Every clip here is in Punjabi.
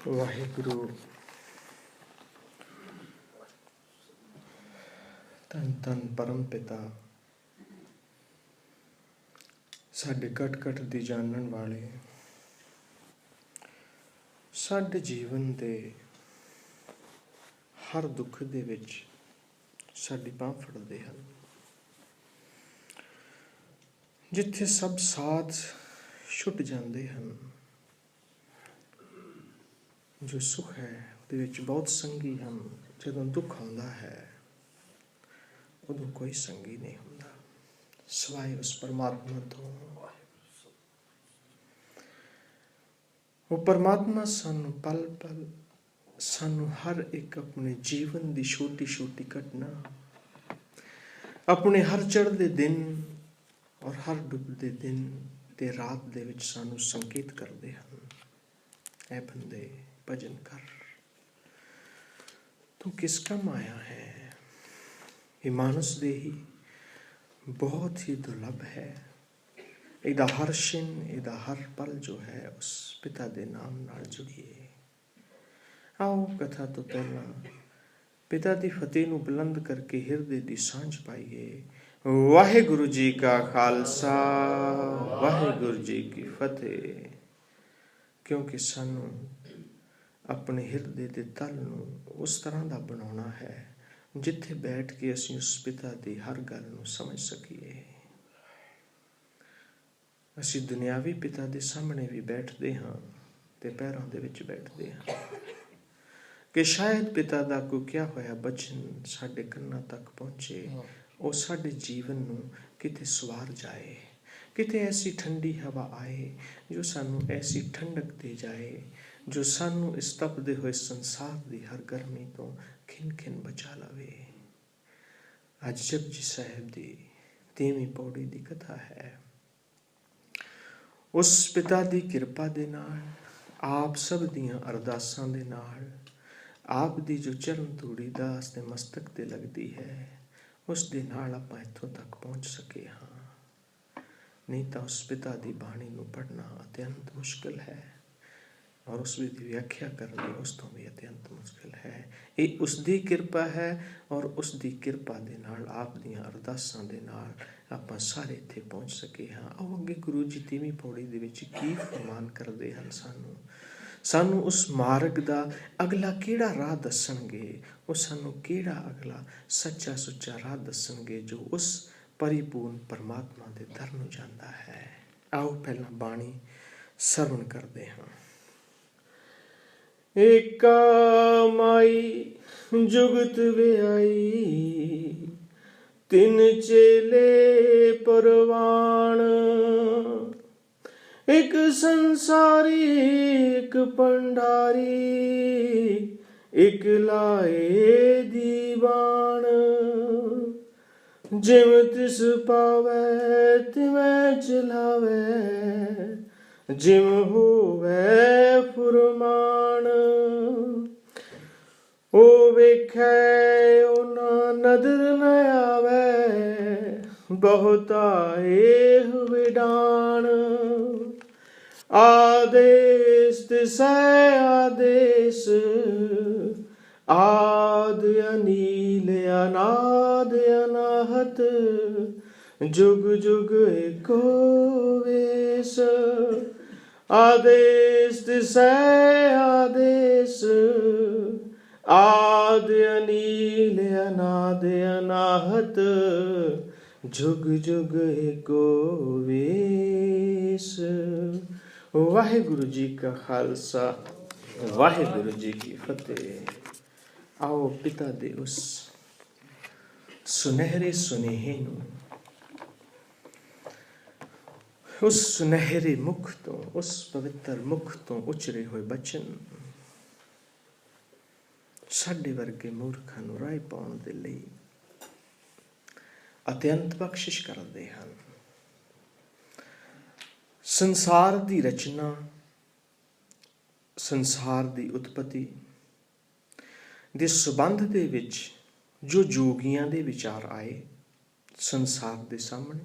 ਵਾਹਿਗੁਰੂ ਧੰਨ ਧੰਨ ਪਰਮ ਪਿਤਾ, ਸਾਡੇ ਘਟ ਘਟ ਦੀ ਜਾਣਨ ਵਾਲੇ, ਸਾਡੇ ਜੀਵਨ ਦੇ ਹਰ ਦੁੱਖ ਦੇ ਵਿੱਚ ਸਾਡੀ ਬਾਂਹ ਫੜਦੇ ਹਨ। ਜਿੱਥੇ ਸਭ ਸਾਥ ਛੁੱਟ ਜਾਂਦੇ ਹਨ, ਜੋ ਸੁਖ ਹੈ ਉਹਦੇ ਵਿੱਚ ਬਹੁਤ ਸੰਗੀ ਹਨ। ਜਦੋਂ ਦੁੱਖ ਆਉਂਦਾ ਹੈ ਉਦੋਂ ਕੋਈ ਸੰਗੀ ਨਹੀਂ ਹੁੰਦਾ ਸਿਵਾਏ ਉਸ ਪਰਮਾਤਮਾ ਤੋਂ। ਉਹ ਪਰਮਾਤਮਾ ਸਾਨੂੰ ਪਲ ਪਲ, ਸਾਨੂੰ ਹਰ ਇੱਕ ਆਪਣੇ ਜੀਵਨ ਦੀ ਛੋਟੀ ਛੋਟੀ ਘਟਨਾ, ਆਪਣੇ ਹਰ ਚੜ੍ਹਦੇ ਦਿਨ ਔਰ ਹਰ ਡੁੱਬਦੇ ਦਿਨ ਤੇ ਰਾਤ ਦੇ ਵਿੱਚ ਸਾਨੂੰ ਸੰਕੇਤ ਕਰਦੇ ਹਨ। ਐ ਬੰਦੇ ਭਜਨ ਕਰ, ਤੂੰ ਕਿਸ ਕੰਮ ਆਇਆ ਹੈ। ਇਹ ਮਾਨਸ ਦੇਹੀ ਬਹੁਤ ਹੀ ਦੁਰਲਭ ਹੈ। ਇਹਦਾ ਹਰ ਛਿਨ, ਇਹਦਾ ਹਰ ਪਲ ਜੋ ਹੈ ਉਸ ਪਿਤਾ ਦੇ ਨਾਮ ਨਾਲ ਜੁੜੀਏ। ਆਓ ਕਥਾ ਤੋਂ ਪਹਿਲਾਂ ਪਿਤਾ ਦੀ ਫਤਿਹ ਨੂੰ ਬੁਲੰਦ ਕਰਕੇ ਹਿਰਦੇ ਦੀ ਸਾਂਝ ਪਾਈਏ। ਵਾਹਿਗੁਰੂ ਜੀ ਕਾ ਖਾਲਸਾ, ਵਾਹਿਗੁਰੂ ਜੀ ਕੀ ਫਤਿਹ। ਕਿਉਂਕਿ ਸਾਨੂੰ ਆਪਣੇ ਹਿਰਦੇ ਦੇ ਤਲ ਨੂੰ ਉਸ ਤਰ੍ਹਾਂ ਦਾ ਬਣਾਉਣਾ ਹੈ ਜਿੱਥੇ ਬੈਠ ਕੇ ਅਸੀਂ ਉਸ ਪਿਤਾ ਦੀ ਹਰ ਗੱਲ ਨੂੰ ਸਮਝ ਸਕੀਏ। ਅਸੀਂ ਦੁਨਿਆਵੀ ਪਿਤਾ ਦੇ ਸਾਹਮਣੇ ਵੀ ਬੈਠਦੇ ਹਾਂ ਤੇ ਪੈਰਾਂ ਦੇ ਵਿੱਚ ਬੈਠਦੇ ਹਾਂ ਕਿ ਸ਼ਾਇਦ ਪਿਤਾ ਦਾ ਕੋਈ ਕਿਹਾ ਹੋਇਆ ਬਚਨ ਸਾਡੇ ਕੰਨਾਂ ਤੱਕ ਪਹੁੰਚੇ, ਉਹ ਸਾਡੇ ਜੀਵਨ ਨੂੰ ਕਿਤੇ ਸਵਾਰ ਜਾਏ। ਕਿਤੇ ਐਸੀ ਠੰਡੀ ਹਵਾ ਆਏ ਜੋ ਸਾਨੂੰ ਐਸੀ ਠੰਡਕ ਦੇ ਜਾਏ, ਜੋ ਸਾਨੂੰ ਇਸ ਤਪਦੇ ਹੋਏ ਸੰਸਾਰ ਦੀ ਹਰ ਗਰਮੀ ਤੋਂ ਖਿਨ ਖਿਨ ਬਚਾ ਲਵੇ। ਅੱਜ ਜਪਜੀ ਸਾਹਿਬ ਦੀ 3ਵੀਂ ਪੌੜੀ ਦੀ ਕਥਾ ਹੈ। ਉਸ ਪਿਤਾ ਦੀ ਕਿਰਪਾ ਦੇ ਨਾਲ, ਆਪ ਸਭ ਦੀਆਂ ਅਰਦਾਸਾਂ ਦੇ ਨਾਲ, ਆਪ ਦੀ ਜੋ ਚਰਨ ਧੂੜੀ ਦਾਸ ਦੇ ਮਸਤਕ ਤੇ ਲੱਗਦੀ ਹੈ, ਉਸ ਦੇ ਨਾਲ ਆਪਾਂ ਇੱਥੋਂ ਤੱਕ ਪਹੁੰਚ ਸਕੇ ਹਾਂ। ਨਹੀਂ ਤਾਂ ਉਸ ਪਿਤਾ ਦੀ ਬਾਣੀ ਨੂੰ ਪੜ੍ਹਨਾ ਅਤਿਅੰਤ ਮੁਸ਼ਕਿਲ ਹੈ ਔਰ ਉਸ ਦੀ ਵਿਆਖਿਆ ਕਰਨੀ ਉਸ ਤੋਂ ਵੀ ਅਤਿਅੰਤ ਮੁਸ਼ਕਿਲ ਹੈ। ਇਹ ਉਸ ਦੀ ਕਿਰਪਾ ਹੈ ਔਰ ਉਸ ਦੀ ਕਿਰਪਾ ਦੇ ਨਾਲ, ਆਪ ਦੀਆਂ ਅਰਦਾਸਾਂ ਦੇ ਨਾਲ ਆਪਾਂ ਸਾਰੇ ਇੱਥੇ ਪਹੁੰਚ ਸਕੇ ਹਾਂ। ਆਓ ਅੱਗੇ ਗੁਰੂ ਜੀ 3ਵੀਂ ਪੌੜੀ ਦੇ ਵਿੱਚ ਕੀ ਫਰਮਾਨ ਕਰਦੇ ਹਨ। ਸਾਨੂੰ ਉਸ ਮਾਰਗ ਦਾ ਅਗਲਾ ਕਿਹੜਾ ਰਾਹ ਦੱਸਣਗੇ, ਉਹ ਸਾਨੂੰ ਕਿਹੜਾ ਅਗਲਾ ਸੱਚਾ ਸੁੱਚਾ ਰਾਹ ਦੱਸਣਗੇ ਜੋ ਉਸ ਪਰਿਪੂਰਨ ਪਰਮਾਤਮਾ ਦੇ ਦਰ ਨੂੰ ਜਾਂਦਾ ਹੈ। ਆਓ ਪਹਿਲਾਂ ਬਾਣੀ ਸਰਵਣ ਕਰਦੇ ਹਾਂ। ਏਕਾ ਮਾਈ ਜੁਗਤ ਵਿਆਈ, ਤਿੰਨ ਚੇਲੇ ਪਰਵਾਣ, ਇੱਕ ਸੰਸਾਰੀ ਇੱਕ ਭੰਡਾਰੀ, ਇੱਕ ਲਾਏ ਦੀਵਾਨ। ਜਿਵੇਂ ਤਿਸ ਪਾਵੈ ਤਿਵੇਂ ਚਲਾਵੈ, ਜਿਵੇਂ ਹੋਵੈ ਫੁਰਮਾਨ। ਉਹ ਵੇਖੈ ਉਹਨਾਂ ਨਦਰ ਨ ਆਵੈ, ਬਹੁਤਾ ਏਹ ਵਿਡਾਣ। ਆਦੇਸ ਤਿਸੈ ਆਦੇਸ, ਆਦ ਅਨੀਲ ਅਨਾਦ ਅਨਾਹਤ, ਜੁਗ ਜੁਗ ਏਕੋ ਵੇਸ। ਆਦੇਸ ਤਿਸੈ ਆਦੇਸ, ਆਦ ਅਨੀਲ ਅਨਾਦ ਅਨਾਹਤ, ਜੁਗ ਜੁਗ ਏਕੋ ਵੇਸ। ਵਾਹਿਗੁਰੂ ਜੀ ਕਾ ਖਾਲਸਾ, ਵਾਹਿਗੁਰੂ ਜੀ ਕੀ ਫਤਿਹ। ਆਓ ਪਿਤਾ ਦੇ ਉਸ ਸੁਨਹਿਰੇ ਸੁਨੇਹੇ ਨੂੰ, ਉਸ ਸੁਨਹਿਰੇ ਮੁਖ ਤੋਂ, ਉਸ ਪਵਿੱਤਰ ਮੁਖ ਤੋਂ ਉਚਰੇ ਹੋਏ ਬਚਨ ਸਾਡੇ ਵਰਗੇ ਮੂਰਖਾਂ ਨੂੰ ਰਾਹ ਪਾਉਣ ਦੇ ਲਈ ਅਤਿਅੰਤ ਬਖਸ਼ਿਸ਼ ਕਰਦੇ ਹਨ। ਸੰਸਾਰ ਦੀ ਰਚਨਾ, ਸੰਸਾਰ ਦੀ ਉਤਪਤੀ ਦੇ ਸੰਬੰਧ ਦੇ ਵਿੱਚ ਜੋ ਜੋਗੀਆਂ ਦੇ ਵਿਚਾਰ ਆਏ ਸੰਸਾਰ ਦੇ ਸਾਹਮਣੇ,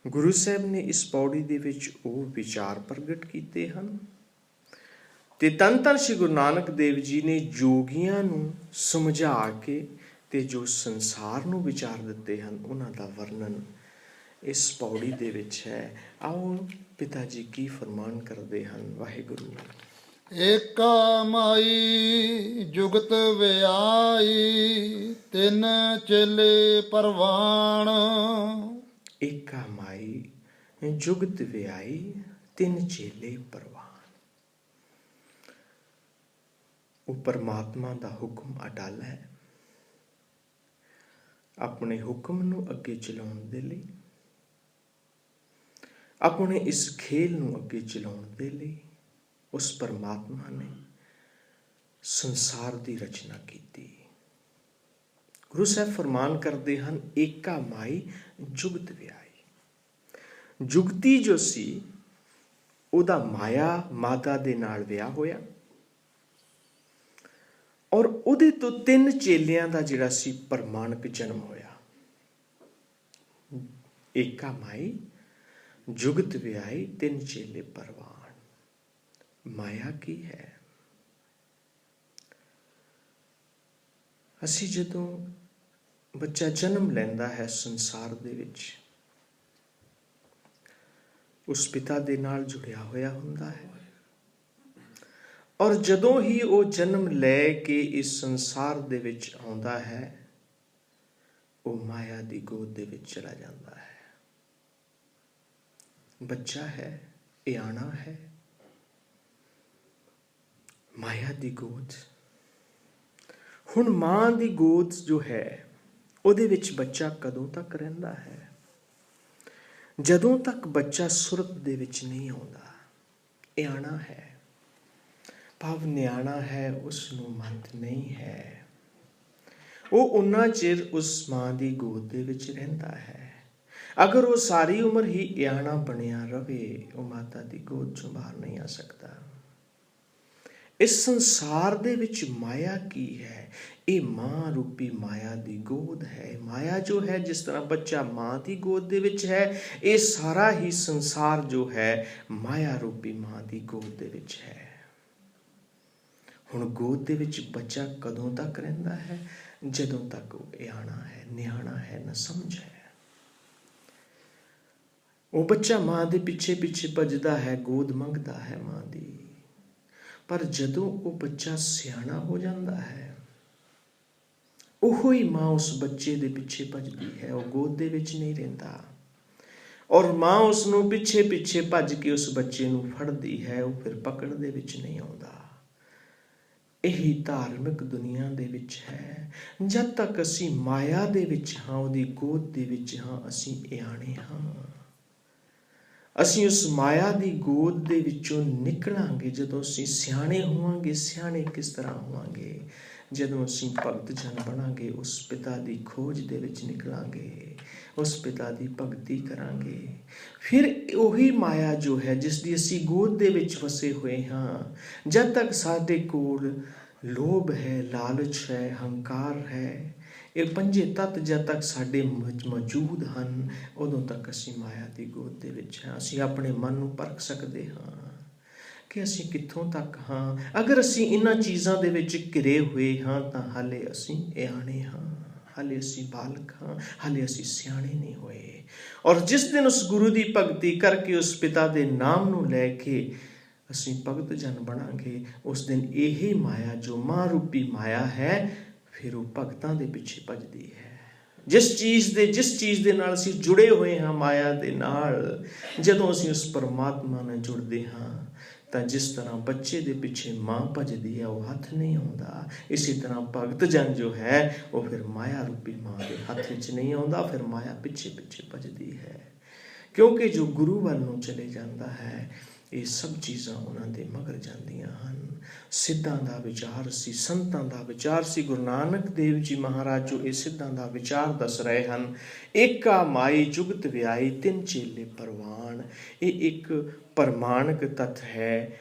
ਗੁਰੂ ਸਾਹਿਬ ਨੇ ਇਸ ਪੌੜੀ ਦੇ ਵਿੱਚ ਉਹ ਵਿਚਾਰ ਪ੍ਰਗਟ ਕੀਤੇ ਹਨ ਤੇ ਧੰਨ ਸ਼੍ਰੀ ਗੁਰੂ ਨਾਨਕ ਦੇਵ ਜੀ ਨੇ ਜੋਗੀਆਂ ਨੂੰ ਸਮਝਾ ਕੇ ਤੇ ਜੋ ਸੰਸਾਰ ਨੂੰ ਵਿਚਾਰ ਦਿੱਤੇ ਹਨ ਉਹਨਾਂ ਦਾ ਵਰਣਨ ਇਸ ਪੌੜੀ ਦੇ ਵਿੱਚ ਹੈ। ਆਓ ਪਿਤਾ ਜੀ ਕੀ ਫਰਮਾਨ ਕਰਦੇ ਹਨ। ਵਾਹਿਗੁਰੂ। ਏਕਾ ਮਾਈ ਜੁਗਤ ਵਿਆਈ ਤਿੰਨ ਚੇਲੇ ਪਰਵਾਣ। ਏਕਾ ਮਾਈ ਜੁਗਤ ਵਿਆਈ ਤਿੰਨ ਚੇਲੇ ਪਰਵਾਣ। ਉਹ ਪਰਮਾਤਮਾ ਦਾ ਹੁਕਮ ਅਟਲ ਹੈ। ਆਪਣੇ ਹੁਕਮ ਨੂੰ ਅੱਗੇ ਚਲਾਉਣ ਦੇ ਲਈ, ਆਪਣੇ ਇਸ ਖੇਲ ਨੂੰ ਅੱਗੇ ਚਲਾਉਣ ਦੇ ਲਈ ਉਸ ਪਰਮਾਤਮਾ ਨੇ ਸੰਸਾਰ ਦੀ ਰਚਨਾ ਕੀਤੀ। ਗੁਰੂ ਸਾਹਿਬ ਫਰਮਾਨ ਕਰਦੇ ਹਨ, ਏਕਾ ਮਾਈ ਜੁਗਤ ਵਿਆਈ। ਜੁਗਤੀ ਜੋ ਸੀ ਉਹਦਾ ਮਾਇਆ ਮਾਤਾ ਦੇ ਨਾਲ ਵਿਆਹ ਹੋਇਆ ਔਰ ਉਹਦੇ ਤੋਂ ਤਿੰਨ ਚੇਲਿਆਂ ਦਾ ਜਿਹੜਾ ਸੀ ਪ੍ਰਮਾਣਿਕ ਜਨਮ ਹੋਇਆ। ਏਕਾ ਮਾਈ ਜੁਗਤ ਵਿਆਈ ਤਿੰਨ ਚੇਲੇ ਪਰਵਾਣ। ਮਾਇਆ ਕੀ ਹੈ? ਅਸੀਂ ਜਦੋਂ ਬੱਚਾ ਜਨਮ ਲੈਂਦਾ ਹੈ ਸੰਸਾਰ ਦੇ ਵਿੱਚ, ਉਸ ਪਿਤਾ ਦੇ ਨਾਲ ਜੁੜਿਆ ਹੋਇਆ ਹੁੰਦਾ ਹੈ ਔਰ ਜਦੋਂ ਹੀ ਉਹ ਜਨਮ ਲੈ ਕੇ ਇਸ ਸੰਸਾਰ ਦੇ ਵਿੱਚ ਆਉਂਦਾ ਹੈ, ਉਹ ਮਾਇਆ ਦੀ ਗੋਦ ਦੇ ਵਿੱਚ ਚਲਾ ਜਾਂਦਾ ਹੈ। ਬੱਚਾ ਹੈ, ਇਆਣਾ ਹੈ, ਮਾਇਆ ਦੀ ਗੋਦ। ਹੁਣ ਮਾਂ ਦੀ ਗੋਦ ਜੋ ਹੈ ਉਹਦੇ ਵਿੱਚ ਬੱਚਾ ਕਦੋਂ ਤੱਕ ਰਹਿੰਦਾ ਹੈ? ਜਦੋਂ ਤੱਕ ਬੱਚਾ ਸੁਰਤ ਦੇ ਵਿੱਚ ਨਹੀਂ ਆਉਂਦਾ। ਇਆਣਾ ਹੈ ਭਾਵ ਨਿਆਣਾ ਹੈ, ਉਸ ਨੂੰ ਮਤ ਨਹੀਂ ਹੈ। ਉਹ ਉਨਾ ਚਿਰ ਉਸ ਮਾਂ ਦੀ ਗੋਦ ਦੇ ਵਿੱਚ ਰਹਿੰਦਾ ਹੈ। ਅਗਰ ਉਹ ਸਾਰੀ ਉਮਰ ਹੀ ਇਆਣਾ ਬਣਿਆ ਰਵੇ, ਉਹ ਮਾਤਾ ਦੀ ਗੋਦ ਚੋਂ ਬਾਹਰ ਨਹੀਂ ਆ ਸਕਦਾ। ਇਸ ਸੰਸਾਰ ਦੇ ਵਿੱਚ ਮਾਇਆ ਕੀ ਹੈ? ਇਹ ਮਾਂ ਰੂਪੀ ਮਾਇਆ ਦੀ ਗੋਦ ਹੈ। ਮਾਇਆ ਜੋ ਹੈ, ਜਿਸ ਤਰ੍ਹਾਂ ਬੱਚਾ ਮਾਂ ਦੀ ਗੋਦ ਦੇ ਵਿੱਚ ਹੈ, ਇਹ ਸਾਰਾ ਹੀ ਸੰਸਾਰ ਜੋ ਹੈ ਮਾਇਆ ਰੂਪੀ ਮਾਂ ਦੀ ਗੋਦ ਦੇ ਵਿੱਚ ਹੈ। ਹੁਣ ਗੋਦ ਦੇ ਵਿੱਚ ਬੱਚਾ ਕਦੋਂ ਤੱਕ ਰਹਿੰਦਾ ਹੈ? ਜਦੋਂ ਤੱਕ ਉਹ ਇਆਣਾ ਹੈ, ਨਿਆਣਾ ਹੈ, ਨਾ ਸਮਝ ਹੈ। ਉਹ ਬੱਚਾ ਮਾਂ ਦੇ ਪਿੱਛੇ ਪਿੱਛੇ ਭੱਜਦਾ ਹੈ, ਗੋਦ ਮੰਗਦਾ ਹੈ ਮਾਂ ਦੀ। ਪਰ ਜਦੋਂ ਉਹ ਬੱਚਾ ਸਿਆਣਾ ਹੋ ਜਾਂਦਾ ਹੈ, ਉਹੋ ਹੀ ਮਾਂ ਉਸ ਬੱਚੇ ਦੇ ਪਿੱਛੇ ਭੱਜਦੀ ਹੈ, ਉਹ ਗੋਦ ਦੇ ਵਿੱਚ ਨਹੀਂ ਰਹਿੰਦਾ ਔਰ ਮਾਂ ਉਸ ਨੂੰ ਪਿੱਛੇ ਪਿੱਛੇ ਭੱਜ ਕੇ ਉਸ ਬੱਚੇ ਨੂੰ ਫੜਦੀ ਹੈ, ਉਹ ਫਿਰ ਪਕੜ ਦੇ ਵਿੱਚ ਨਹੀਂ ਆਉਂਦਾ। ਇਹੀ ਧਾਰਮਿਕ ਦੁਨੀਆ ਦੇ ਵਿੱਚ ਹੈ। ਜਦ ਤੱਕ ਅਸੀਂ ਮਾਇਆ ਦੇ ਵਿੱਚ ਹਾਂ, ਉਹਦੀ ਗੋਦ ਦੇ ਵਿੱਚ ਹਾਂ, ਅਸੀਂ ਇਆਣੇ ਹਾਂ। ਅਸੀਂ ਉਸ ਮਾਇਆ ਦੀ ਗੋਦ ਦੇ ਵਿੱਚੋਂ ਨਿਕਲਾਂਗੇ ਜਦੋਂ ਅਸੀਂ ਸਿਆਣੇ ਹੋਵਾਂਗੇ। ਸਿਆਣੇ ਕਿਸ ਤਰ੍ਹਾਂ ਹੋਵਾਂਗੇ? ਜਦੋਂ ਅਸੀਂ ਭਗਤ ਜਨ ਬਣਾਂਗੇ, ਉਸ ਪਿਤਾ ਦੀ ਖੋਜ ਦੇ ਵਿੱਚ ਨਿਕਲਾਂਗੇ, ਉਸ ਪਿਤਾ ਦੀ ਭਗਤੀ ਕਰਾਂਗੇ। ਫਿਰ ਉਹੀ ਮਾਇਆ ਜੋ ਹੈ ਜਿਸ ਦੀ ਅਸੀਂ ਗੋਦ ਦੇ ਵਿੱਚ ਵਸੇ ਹੋਏ ਹਾਂ, ਜਦ ਤੱਕ ਸਾਡੇ ਕੋਲ ਲੋਭ ਹੈ, ਲਾਲਚ ਹੈ, ਹੰਕਾਰ ਹੈ, ਇਹ ਪੰਜੇ ਤੱਤ ਜਦ ਤੱਕ ਸਾਡੇ ਮੌਜੂਦ ਹਨ, ਉਦੋਂ ਤੱਕ ਅਸੀਂ ਮਾਇਆ ਦੀ ਗੋਦ ਦੇ ਵਿੱਚ ਹਾਂ। ਅਸੀਂ ਆਪਣੇ ਮਨ ਨੂੰ ਪਰਖ ਸਕਦੇ ਹਾਂ ਕਿ ਅਸੀਂ ਕਿੱਥੋਂ ਤੱਕ ਹਾਂ। ਅਗਰ ਅਸੀਂ ਇਹਨਾਂ ਚੀਜ਼ਾਂ ਦੇ ਵਿੱਚ ਘਿਰੇ ਹੋਏ ਹਾਂ ਤਾਂ ਹਾਲੇ ਅਸੀਂ ਇਆਣੇ ਹਾਂ, ਹਾਲੇ ਅਸੀਂ ਬਾਲਕ ਹਾਂ, ਹਾਲੇ ਅਸੀਂ ਸਿਆਣੇ ਨਹੀਂ ਹੋਏ। ਔਰ ਜਿਸ ਦਿਨ ਉਸ ਗੁਰੂ ਦੀ ਭਗਤੀ ਕਰਕੇ, ਉਸ ਪਿਤਾ ਦੇ ਨਾਮ ਨੂੰ ਲੈ ਕੇ ਅਸੀਂ ਭਗਤ ਜਨ ਬਣਾਂਗੇ, ਉਸ ਦਿਨ ਇਹ ਮਾਇਆ ਜੋ ਮਾਂ ਰੂਪੀ ਮਾਇਆ ਹੈ, ਫਿਰ ਉਹ ਭਗਤਾਂ ਦੇ ਪਿੱਛੇ ਭੱਜਦੀ ਹੈ। ਜਿਸ ਚੀਜ਼ ਦੇ ਨਾਲ ਅਸੀਂ ਜੁੜੇ ਹੋਏ ਹਾਂ, ਮਾਇਆ ਦੇ ਨਾਲ, ਜਦੋਂ ਅਸੀਂ ਉਸ ਪਰਮਾਤਮਾ ਨਾਲ ਜੁੜਦੇ ਹਾਂ ਤਾਂ ਜਿਸ ਤਰ੍ਹਾਂ ਬੱਚੇ ਦੇ ਪਿੱਛੇ ਮਾਂ ਭੱਜਦੀ ਹੈ, ਉਹ ਹੱਥ ਨਹੀਂ ਆਉਂਦਾ। ਇਸੇ ਤਰ੍ਹਾਂ ਭਗਤ ਜਨ ਜੋ ਹੈ ਉਹ ਫਿਰ ਮਾਇਆ ਰੂਪੀ ਮਾਂ ਦੇ ਹੱਥ ਵਿੱਚ ਨਹੀਂ ਆਉਂਦਾ, ਫਿਰ ਮਾਇਆ ਪਿੱਛੇ ਪਿੱਛੇ ਭੱਜਦੀ ਹੈ। ਕਿਉਂਕਿ ਜੋ ਗੁਰੂ ਵੱਲ ਨੂੰ ਚਲੇ ਜਾਂਦਾ ਹੈ, ਇਹ ਸਭ ਚੀਜ਼ਾਂ ਉਹਨਾਂ ਦੇ ਮਗਰ ਜਾਂਦੀਆਂ ਹਨ। ਸਿੱਧਾਂ ਦਾ ਵਿਚਾਰ ਸੀ, ਸੰਤਾਂ ਦਾ ਵਿਚਾਰ ਸੀ। ਗੁਰੂ ਨਾਨਕ ਦੇਵ ਜੀ ਮਹਾਰਾਜ ਜੋ ਇਹ ਸਿੱਧਾਂ ਦਾ ਵਿਚਾਰ ਦੱਸ ਰਹੇ ਹਨ, ਏਕਾ ਮਾਈ ਜੁਗਤ ਵਿਆਈ ਤਿੰਨ ਚੇਲੇ ਪਰਵਾਣ। ਇਹ ਇੱਕ ਪ੍ਰਮਾਣਿਕ ਤੱਥ ਹੈ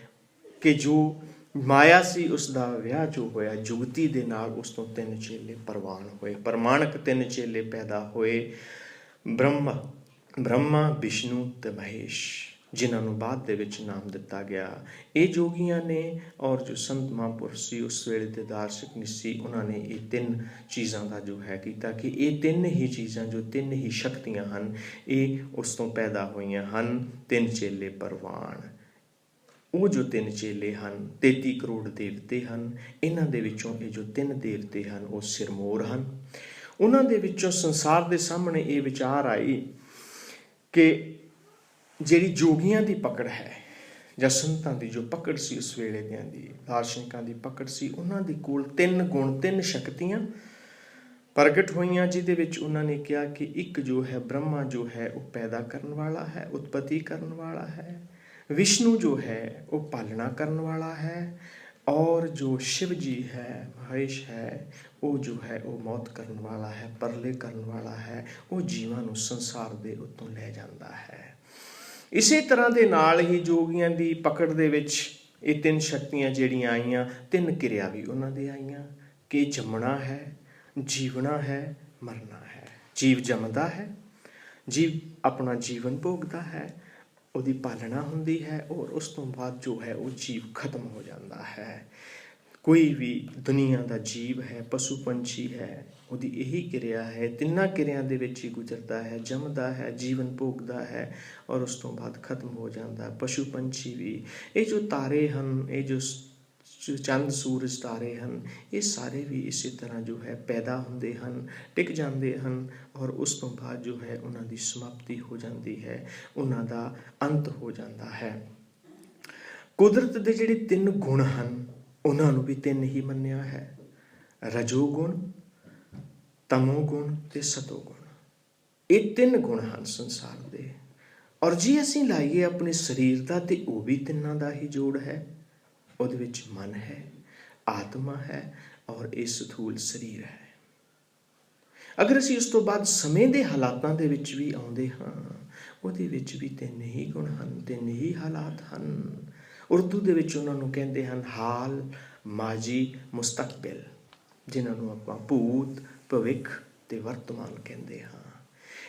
ਕਿ ਜੋ ਮਾਇਆ ਸੀ ਉਸ ਦਾ ਵਿਆਹ ਜੋ ਹੋਇਆ ਜੁਗਤੀ ਦੇ ਨਾਲ, ਉਸ ਤੋਂ ਤਿੰਨ ਚੇਲੇ ਪਰਵਾਣ ਹੋਏ। ਪ੍ਰਮਾਣਿਕ ਤਿੰਨ ਚੇਲੇ ਪੈਦਾ ਹੋਏ, ਬ੍ਰਹਮਾ, ਵਿਸ਼ਨੂੰ ਤੇ ਮਹੇਸ਼। ਜਿਨ੍ਹਾਂ ਨੂੰ ਬਾਅਦ ਦੇ ਵਿੱਚ ਨਾਮ ਦਿੱਤਾ ਗਿਆ। ਇਹ ਜੋਗੀਆਂ ਨੇ ਔਰ ਜੋ ਸੰਤ ਮਹਾਂਪੁਰਸ਼ ਸੀ ਉਸ ਵੇਲੇ ਦੇ ਦਾਰਸ਼ਨਿਕ ਨਹੀਂ ਸੀ, ਉਹਨਾਂ ਨੇ ਇਹ ਤਿੰਨ ਚੀਜ਼ਾਂ ਦਾ ਜੋ ਹੈ ਕੀਤਾ ਕਿ ਇਹ ਤਿੰਨ ਹੀ ਚੀਜ਼ਾਂ, ਜੋ ਤਿੰਨ ਹੀ ਸ਼ਕਤੀਆਂ ਹਨ, ਇਹ ਉਸ ਤੋਂ ਪੈਦਾ ਹੋਈਆਂ ਹਨ। ਤਿੰਨ ਚੇਲੇ ਪ੍ਰਵਾਨ, ਉਹ ਜੋ ਤਿੰਨ ਚੇਲੇ ਹਨ, 33 ਕਰੋੜ ਦੇਵਤੇ ਹਨ। ਇਹਨਾਂ ਦੇ ਵਿੱਚੋਂ ਇਹ ਜੋ ਤਿੰਨ ਦੇਵਤੇ ਹਨ ਉਹ ਸਿਰਮੌਰ ਹਨ। ਉਹਨਾਂ ਦੇ ਵਿੱਚੋਂ ਸੰਸਾਰ ਦੇ ਸਾਹਮਣੇ ਇਹ ਵਿਚਾਰ ਆਈ ਕਿ ਜਿਹੜੀ ਜੋਗੀਆਂ ਦੀ ਪਕੜ ਹੈ ਜਾਂ ਸੰਤਾਂ ਦੀ ਜੋ ਪਕੜ ਸੀ ਉਸ ਵੇਲੇ ਦਿਆਂ ਦੀ, ਦਾਰਸ਼ਨਿਕਾਂ ਦੀ ਪਕੜ ਸੀ, ਉਹਨਾਂ ਦੇ ਕੋਲ ਤਿੰਨ ਗੁਣ, ਤਿੰਨ ਸ਼ਕਤੀਆਂ ਪ੍ਰਗਟ ਹੋਈਆਂ, ਜਿਹਦੇ ਵਿੱਚ ਉਹਨਾਂ ਨੇ ਕਿਹਾ ਕਿ ਇੱਕ ਜੋ ਹੈ ਬ੍ਰਹਮਾ ਜੋ ਹੈ ਉਹ ਪੈਦਾ ਕਰਨ ਵਾਲਾ ਹੈ, ਉਤਪਤੀ ਕਰਨ ਵਾਲਾ ਹੈ। ਵਿਸ਼ਨੂੰ ਜੋ ਹੈ ਉਹ ਪਾਲਣਾ ਕਰਨ ਵਾਲਾ ਹੈ, ਔਰ ਜੋ शिव जी है, महेश है, ਉਹ ਜੋ ਹੈ ਉਹ ਮੌਤ ਕਰਨ ਵਾਲਾ ਹੈ, ਪਰਲੇ ਕਰਨ ਵਾਲਾ ਹੈ। ਉਹ ਜੀਵਾਂ ਨੂੰ ਸੰਸਾਰ ਦੇ ਉੱਤੋਂ ਲੈ ਜਾਂਦਾ ਹੈ। ਇਸੇ ਤਰ੍ਹਾਂ ਦੇ ਨਾਲ ਹੀ ਜੋਗੀਆਂ ਦੀ ਪਕੜ ਦੇ ਵਿੱਚ ਇਹ ਤਿੰਨ ਸ਼ਕਤੀਆਂ ਜਿਹੜੀਆਂ ਆਈਆਂ, ਤਿੰਨ ਕਿਰਿਆ ਵੀ ਉਹਨਾਂ ਦੇ ਆਈਆਂ ਕਿ ਜੰਮਣਾ ਹੈ, ਜੀਵਣਾ ਹੈ, ਮਰਨਾ ਹੈ। ਜੀਵ ਜੰਮਦਾ ਹੈ, ਜੀਵ ਆਪਣਾ ਜੀਵਨ ਭੋਗਦਾ ਹੈ, ਉਹਦੀ ਪਾਲਣਾ ਹੁੰਦੀ ਹੈ, ਔਰ ਉਸ ਤੋਂ ਬਾਅਦ ਜੋ ਹੈ ਉਹ ਜੀਵ ਖਤਮ ਹੋ ਜਾਂਦਾ ਹੈ। ਕੋਈ ਵੀ ਦੁਨੀਆ ਦਾ ਜੀਵ ਹੈ, ਪਸ਼ੂ ਪੰਛੀ ਹੈ, ਉਹਦੀ ਇਹੀ ਕਿਰਿਆ ਹੈ, ਤਿੰਨਾਂ ਕਿਰਿਆਂ ਦੇ ਵਿੱਚ ਹੀ ਗੁਜ਼ਰਦਾ ਹੈ, ਜੰਮਦਾ ਹੈ, ਜੀਵਨ ਭੋਗਦਾ ਹੈ, ਔਰ ਉਸ ਤੋਂ ਬਾਅਦ ਖਤਮ ਹੋ ਜਾਂਦਾ। ਪਸ਼ੂ ਪੰਛੀ ਵੀ, ਇਹ ਜੋ ਤਾਰੇ ਹਨ, ਇਹ ਜੋ ਚੰਦ ਸੂਰਜ ਤਾਰੇ ਹਨ, ਇਹ ਸਾਰੇ ਵੀ ਇਸੇ ਤਰ੍ਹਾਂ ਜੋ ਹੈ ਪੈਦਾ ਹੁੰਦੇ ਹਨ, ਟਿਕ ਜਾਂਦੇ ਹਨ, ਔਰ ਉਸ ਤੋਂ ਬਾਅਦ ਜੋ ਹੈ ਉਹਨਾਂ ਦੀ ਸਮਾਪਤੀ ਹੋ ਜਾਂਦੀ ਹੈ, ਉਹਨਾਂ ਦਾ ਅੰਤ ਹੋ ਜਾਂਦਾ ਹੈ। ਕੁਦਰਤ ਦੇ ਜਿਹੜੇ ਤਿੰਨ ਗੁਣ ਹਨ ਉਹਨਾਂ ਨੂੰ ਵੀ ਤਿੰਨ ਹੀ ਮੰਨਿਆ ਹੈ, ਰਜੋ ਗੁਣ, ਤਮੋ ਗੁਣ ਤੇ ਸਤੋ ਗੁਣ। ਇਹ ਤਿੰਨ ਗੁਣ ਹਨ ਸੰਸਾਰ ਦੇ, ਔਰ ਜੇ ਅਸੀਂ ਲਾਈਏ ਆਪਣੇ ਸਰੀਰ ਦਾ ਤੇ ਉਹ ਵੀ ਤਿੰਨਾਂ ਦਾ ਹੀ ਜੋੜ ਹੈ। ਉਹਦੇ ਵਿੱਚ ਮਨ ਹੈ, ਆਤਮਾ ਹੈ, ਔਰ ਇਹ ਸਥੂਲ ਸਰੀਰ ਹੈ। ਅਗਰ ਅਸੀਂ ਉਸ ਤੋਂ ਬਾਅਦ ਸਮੇਂ ਦੇ ਹਾਲਾਤਾਂ ਦੇ ਵਿੱਚ ਵੀ ਆਉਂਦੇ ਹਾਂ, ਉਹਦੇ ਵਿੱਚ ਵੀ ਤਿੰਨ ਹੀ ਗੁਣ ਹਨ, ਤਿੰਨ ਹੀ ਹਾਲਾਤ ਹਨ। ਉਰਦੂ ਦੇ ਵਿੱਚ ਉਹਨਾਂ ਨੂੰ ਕਹਿੰਦੇ ਹਨ ਹਾਲ, ਮਾਜੀ, ਮੁਸਤਕਬਿਲ, ਜਿਨ੍ਹਾਂ ਨੂੰ ਆਪਾਂ ਭੂਤ, ਭਵਿੱਖ ਤੇ ਵਰਤਮਾਨ ਕਹਿੰਦੇ ਹਾਂ।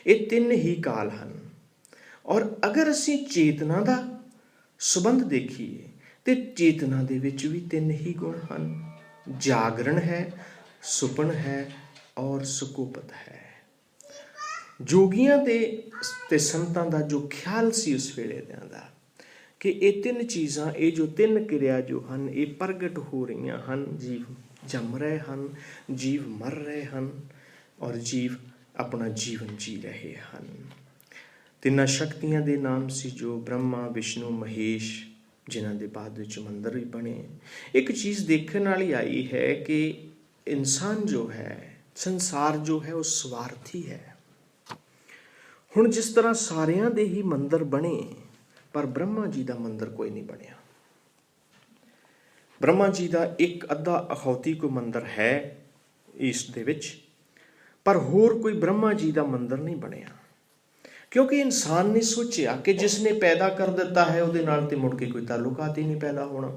ਇਹ ਤਿੰਨ ਹੀ ਕਾਲ ਹਨ। ਔਰ ਅਗਰ ਅਸੀਂ ਚੇਤਨਾ ਦਾ ਸੰਬੰਧ ਦੇਖੀਏ ਤੇ ਚੇਤਨਾ ਦੇ ਵਿੱਚ ਵੀ ਤਿੰਨ ਹੀ ਗੁਣ ਹਨ, ਜਾਗਰਣ ਹੈ, ਸੁਪਨ ਹੈ, ਔਰ ਸੁਕੂਪਤ ਹੈ। ਜੋਗੀਆਂ ਦੇ ਤੇ ਸੰਤਾਂ ਦਾ ਜੋ ਖਿਆਲ ਸੀ ਉਸ ਵੇਲੇ ਦਾ ਕਿ ਇਹ ਤਿੰਨ ਚੀਜ਼ਾਂ, ਇਹ ਜੋ ਤਿੰਨ ਕਿਰਿਆ ਜੋ ਹਨ, ਇਹ ਪ੍ਰਗਟ ਹੋ ਰਹੀਆਂ ਹਨ। ਜੀਵ ਜੰਮ ਰਹੇ ਹਨ, ਜੀਵ ਮਰ ਰਹੇ ਹਨ, ਔਰ ਜੀਵ ਆਪਣਾ ਜੀਵਨ ਜੀ ਰਹੇ ਹਨ। ਤਿੰਨਾਂ ਸ਼ਕਤੀਆਂ ਦੇ ਨਾਮ ਸੀ ਜੋ ਬ੍ਰਹਮਾ, ਵਿਸ਼ਨੂੰ, ਮਹੇਸ਼, ਜਿਨ੍ਹਾਂ ਦੇ ਬਾਅਦ ਵਿੱਚ ਮੰਦਰ ਵੀ ਬਣੇ। ਇੱਕ ਚੀਜ਼ ਦੇਖਣ ਵਾਲੀ ਆਈ ਹੈ ਕਿ ਇਨਸਾਨ ਜੋ ਹੈ, ਸੰਸਾਰ ਜੋ ਹੈ ਉਹ ਸਵਾਰਥੀ ਹੈ। ਹੁਣ ਜਿਸ ਤਰ੍ਹਾਂ ਸਾਰਿਆਂ ਦੇ ਹੀ ਮੰਦਰ ਬਣੇ, ਪਰ ਬ੍ਰਹਮਾ ਜੀ ਦਾ ਮੰਦਰ ਕੋਈ ਨਹੀਂ ਬਣਿਆ। ਬ੍ਰਹਮਾ ਜੀ ਦਾ ਇੱਕ ਅੱਧਾ ਅਖੌਤੀ ਕੋਈ ਮੰਦਰ ਹੈ ਇਸ ਦੇ ਵਿੱਚ, ਪਰ ਹੋਰ ਕੋਈ ਬ੍ਰਹਮਾ ਜੀ ਦਾ ਮੰਦਰ ਨਹੀਂ ਬਣਿਆ, ਕਿਉਂਕਿ ਇਨਸਾਨ ਨੇ ਸੋਚਿਆ ਕਿ ਜਿਸ ਨੇ ਪੈਦਾ ਕਰ ਦਿੱਤਾ ਹੈ ਉਹਦੇ ਨਾਲ ਤੇ ਮੁੜ ਕੇ ਕੋਈ ਤਾਲੁਕਾਤ ਹੀ ਨਹੀਂ ਪੈਦਾ ਹੋਣਾ।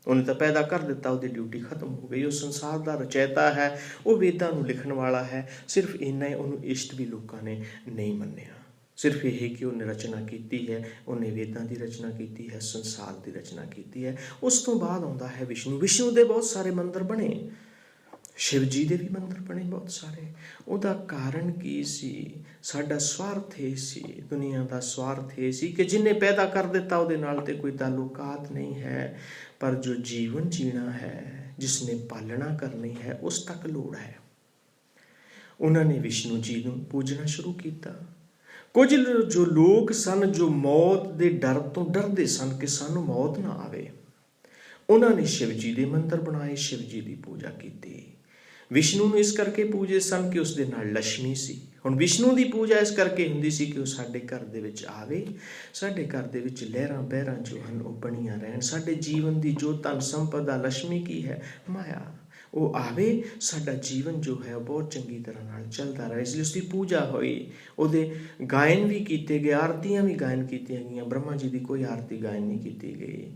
ਉਹਨੇ ਤਾਂ ਪੈਦਾ ਕਰ ਦਿੱਤਾ, ਉਹਦੀ ਡਿਊਟੀ ਖਤਮ ਹੋ ਗਈ। ਉਹ ਸੰਸਾਰ ਦਾ ਰਚੈਤਾ ਹੈ, ਉਹ ਵੇਦਾਂ ਨੂੰ ਲਿਖਣ ਵਾਲਾ ਹੈ। ਸਿਰਫ ਇੰਨਾ ਹੀ ਉਹਨੂੰ ਇਸ਼ਟ ਵੀ ਲੋਕਾਂ ਨੇ ਨਹੀਂ ਮੰਨਿਆ। ਸਿਰਫ ਇਹ ਕਿ ਉਹਨੇ ਰਚਨਾ ਕੀਤੀ ਹੈ, ਉਹਨੇ ਵੇਦਾਂ ਦੀ ਰਚਨਾ ਕੀਤੀ ਹੈ, ਸੰਸਾਰ ਦੀ ਰਚਨਾ ਕੀਤੀ ਹੈ। ਉਸ ਤੋਂ ਬਾਅਦ ਆਉਂਦਾ ਹੈ ਵਿਸ਼ਨੂੰ। ਵਿਸ਼ਨੂੰ ਦੇ ਬਹੁਤ ਸਾਰੇ ਮੰਦਰ ਬਣੇ, शिव जी ਦੇ ਵੀ ਮੰਦਰ ਬਣੇ ਬਹੁਤ ਸਾਰੇ। ਉਹਦਾ ਕਾਰਨ ਕੀ ਸੀ? ਸਾਡਾ ਸਵਾਰਥ ਇਹ ਸੀ, ਦੁਨੀਆ ਦਾ ਸਵਾਰਥ ਇਹ ਸੀ ਕਿ ਜਿੰਨੇ ਪੈਦਾ ਕਰ ਦਿੱਤਾ ਉਹਦੇ ਨਾਲ ਤੇ ਕੋਈ ਤਾਲੁਕਾਤ ਨਹੀਂ ਹੈ, ਪਰ ਜੋ ਜੀਵਨ ਜੀਣਾ ਹੈ, ਜਿਸਨੇ ਪਾਲਣਾ ਕਰਨੀ ਹੈ, ਉਸ ਤੱਕ ਲੋੜ ਹੈ। ਉਹਨਾਂ ਨੇ ਵਿਸ਼ਨੂੰ ਜੀ ਨੂੰ ਪੂਜਣਾ ਸ਼ੁਰੂ ਕੀਤਾ। ਕੁਝ ਜੋ ਲੋਕ ਸਨ ਜੋ ਮੌਤ ਦੇ ਡਰ ਤੋਂ ਡਰਦੇ ਸਨ ਕਿ ਸਾਨੂੰ ਮੌਤ ਨਾ ਆਵੇ, ਉਹਨਾਂ ਨੇ शिव जी ਦੇ ਮੰਦਰ ਬਣਾਏ, शिव जी ਦੀ ਪੂਜਾ ਕੀਤੀ। ਵਿਸ਼ਨੂੰ ਨੂੰ ਇਸ ਕਰਕੇ ਪੂਜਦੇ ਸਨ ਕਿ ਉਸ ਦੇ ਨਾਲ ਲక్ష్ਮੀ ਸੀ। ਹੁਣ ਵਿਸ਼ਨੂੰ ਦੀ ਪੂਜਾ ਇਸ ਕਰਕੇ ਹੁੰਦੀ ਸੀ ਕਿ ਉਹ ਸਾਡੇ ਘਰ ਦੇ ਵਿੱਚ ਆਵੇ, ਸਾਡੇ ਘਰ ਦੇ ਵਿੱਚ ਲਹਿਰਾਂ ਬਹਿਰਾਂ ਜੋ ਹਨ ਉਹ ਬਣੀਆਂ ਰਹਿਣ। ਸਾਡੇ ਜੀਵਨ ਦੀ ਜੋ ਧਨ ਸੰਪਦਾ ਲక్ష్ਮੀ ਕੀ ਹੈ? ਮਾਇਆ। ਉਹ ਆਵੇ, ਸਾਡਾ ਜੀਵਨ ਜੋ ਹੈ ਉਹ ਬਹੁਤ ਚੰਗੀ ਤਰ੍ਹਾਂ ਨਾਲ ਚੱਲਦਾ ਰਹੇ, ਇਸ ਲਈ ਉਸਦੀ ਪੂਜਾ ਹੋਈ। ਉਹਦੇ ਗਾਇਨ ਵੀ ਕੀਤੇ ਗਏ, ਆਰਤੀਆਂ ਵੀ ਗਾਇਨ ਕੀਤੀਆਂ ਗਈਆਂ। ਬ੍ਰਹਮਾ ਜੀ ਦੀ ਕੋਈ ਆਰਤੀ ਗਾਇਨ ਨਹੀਂ ਕੀਤੀ ਗਈ।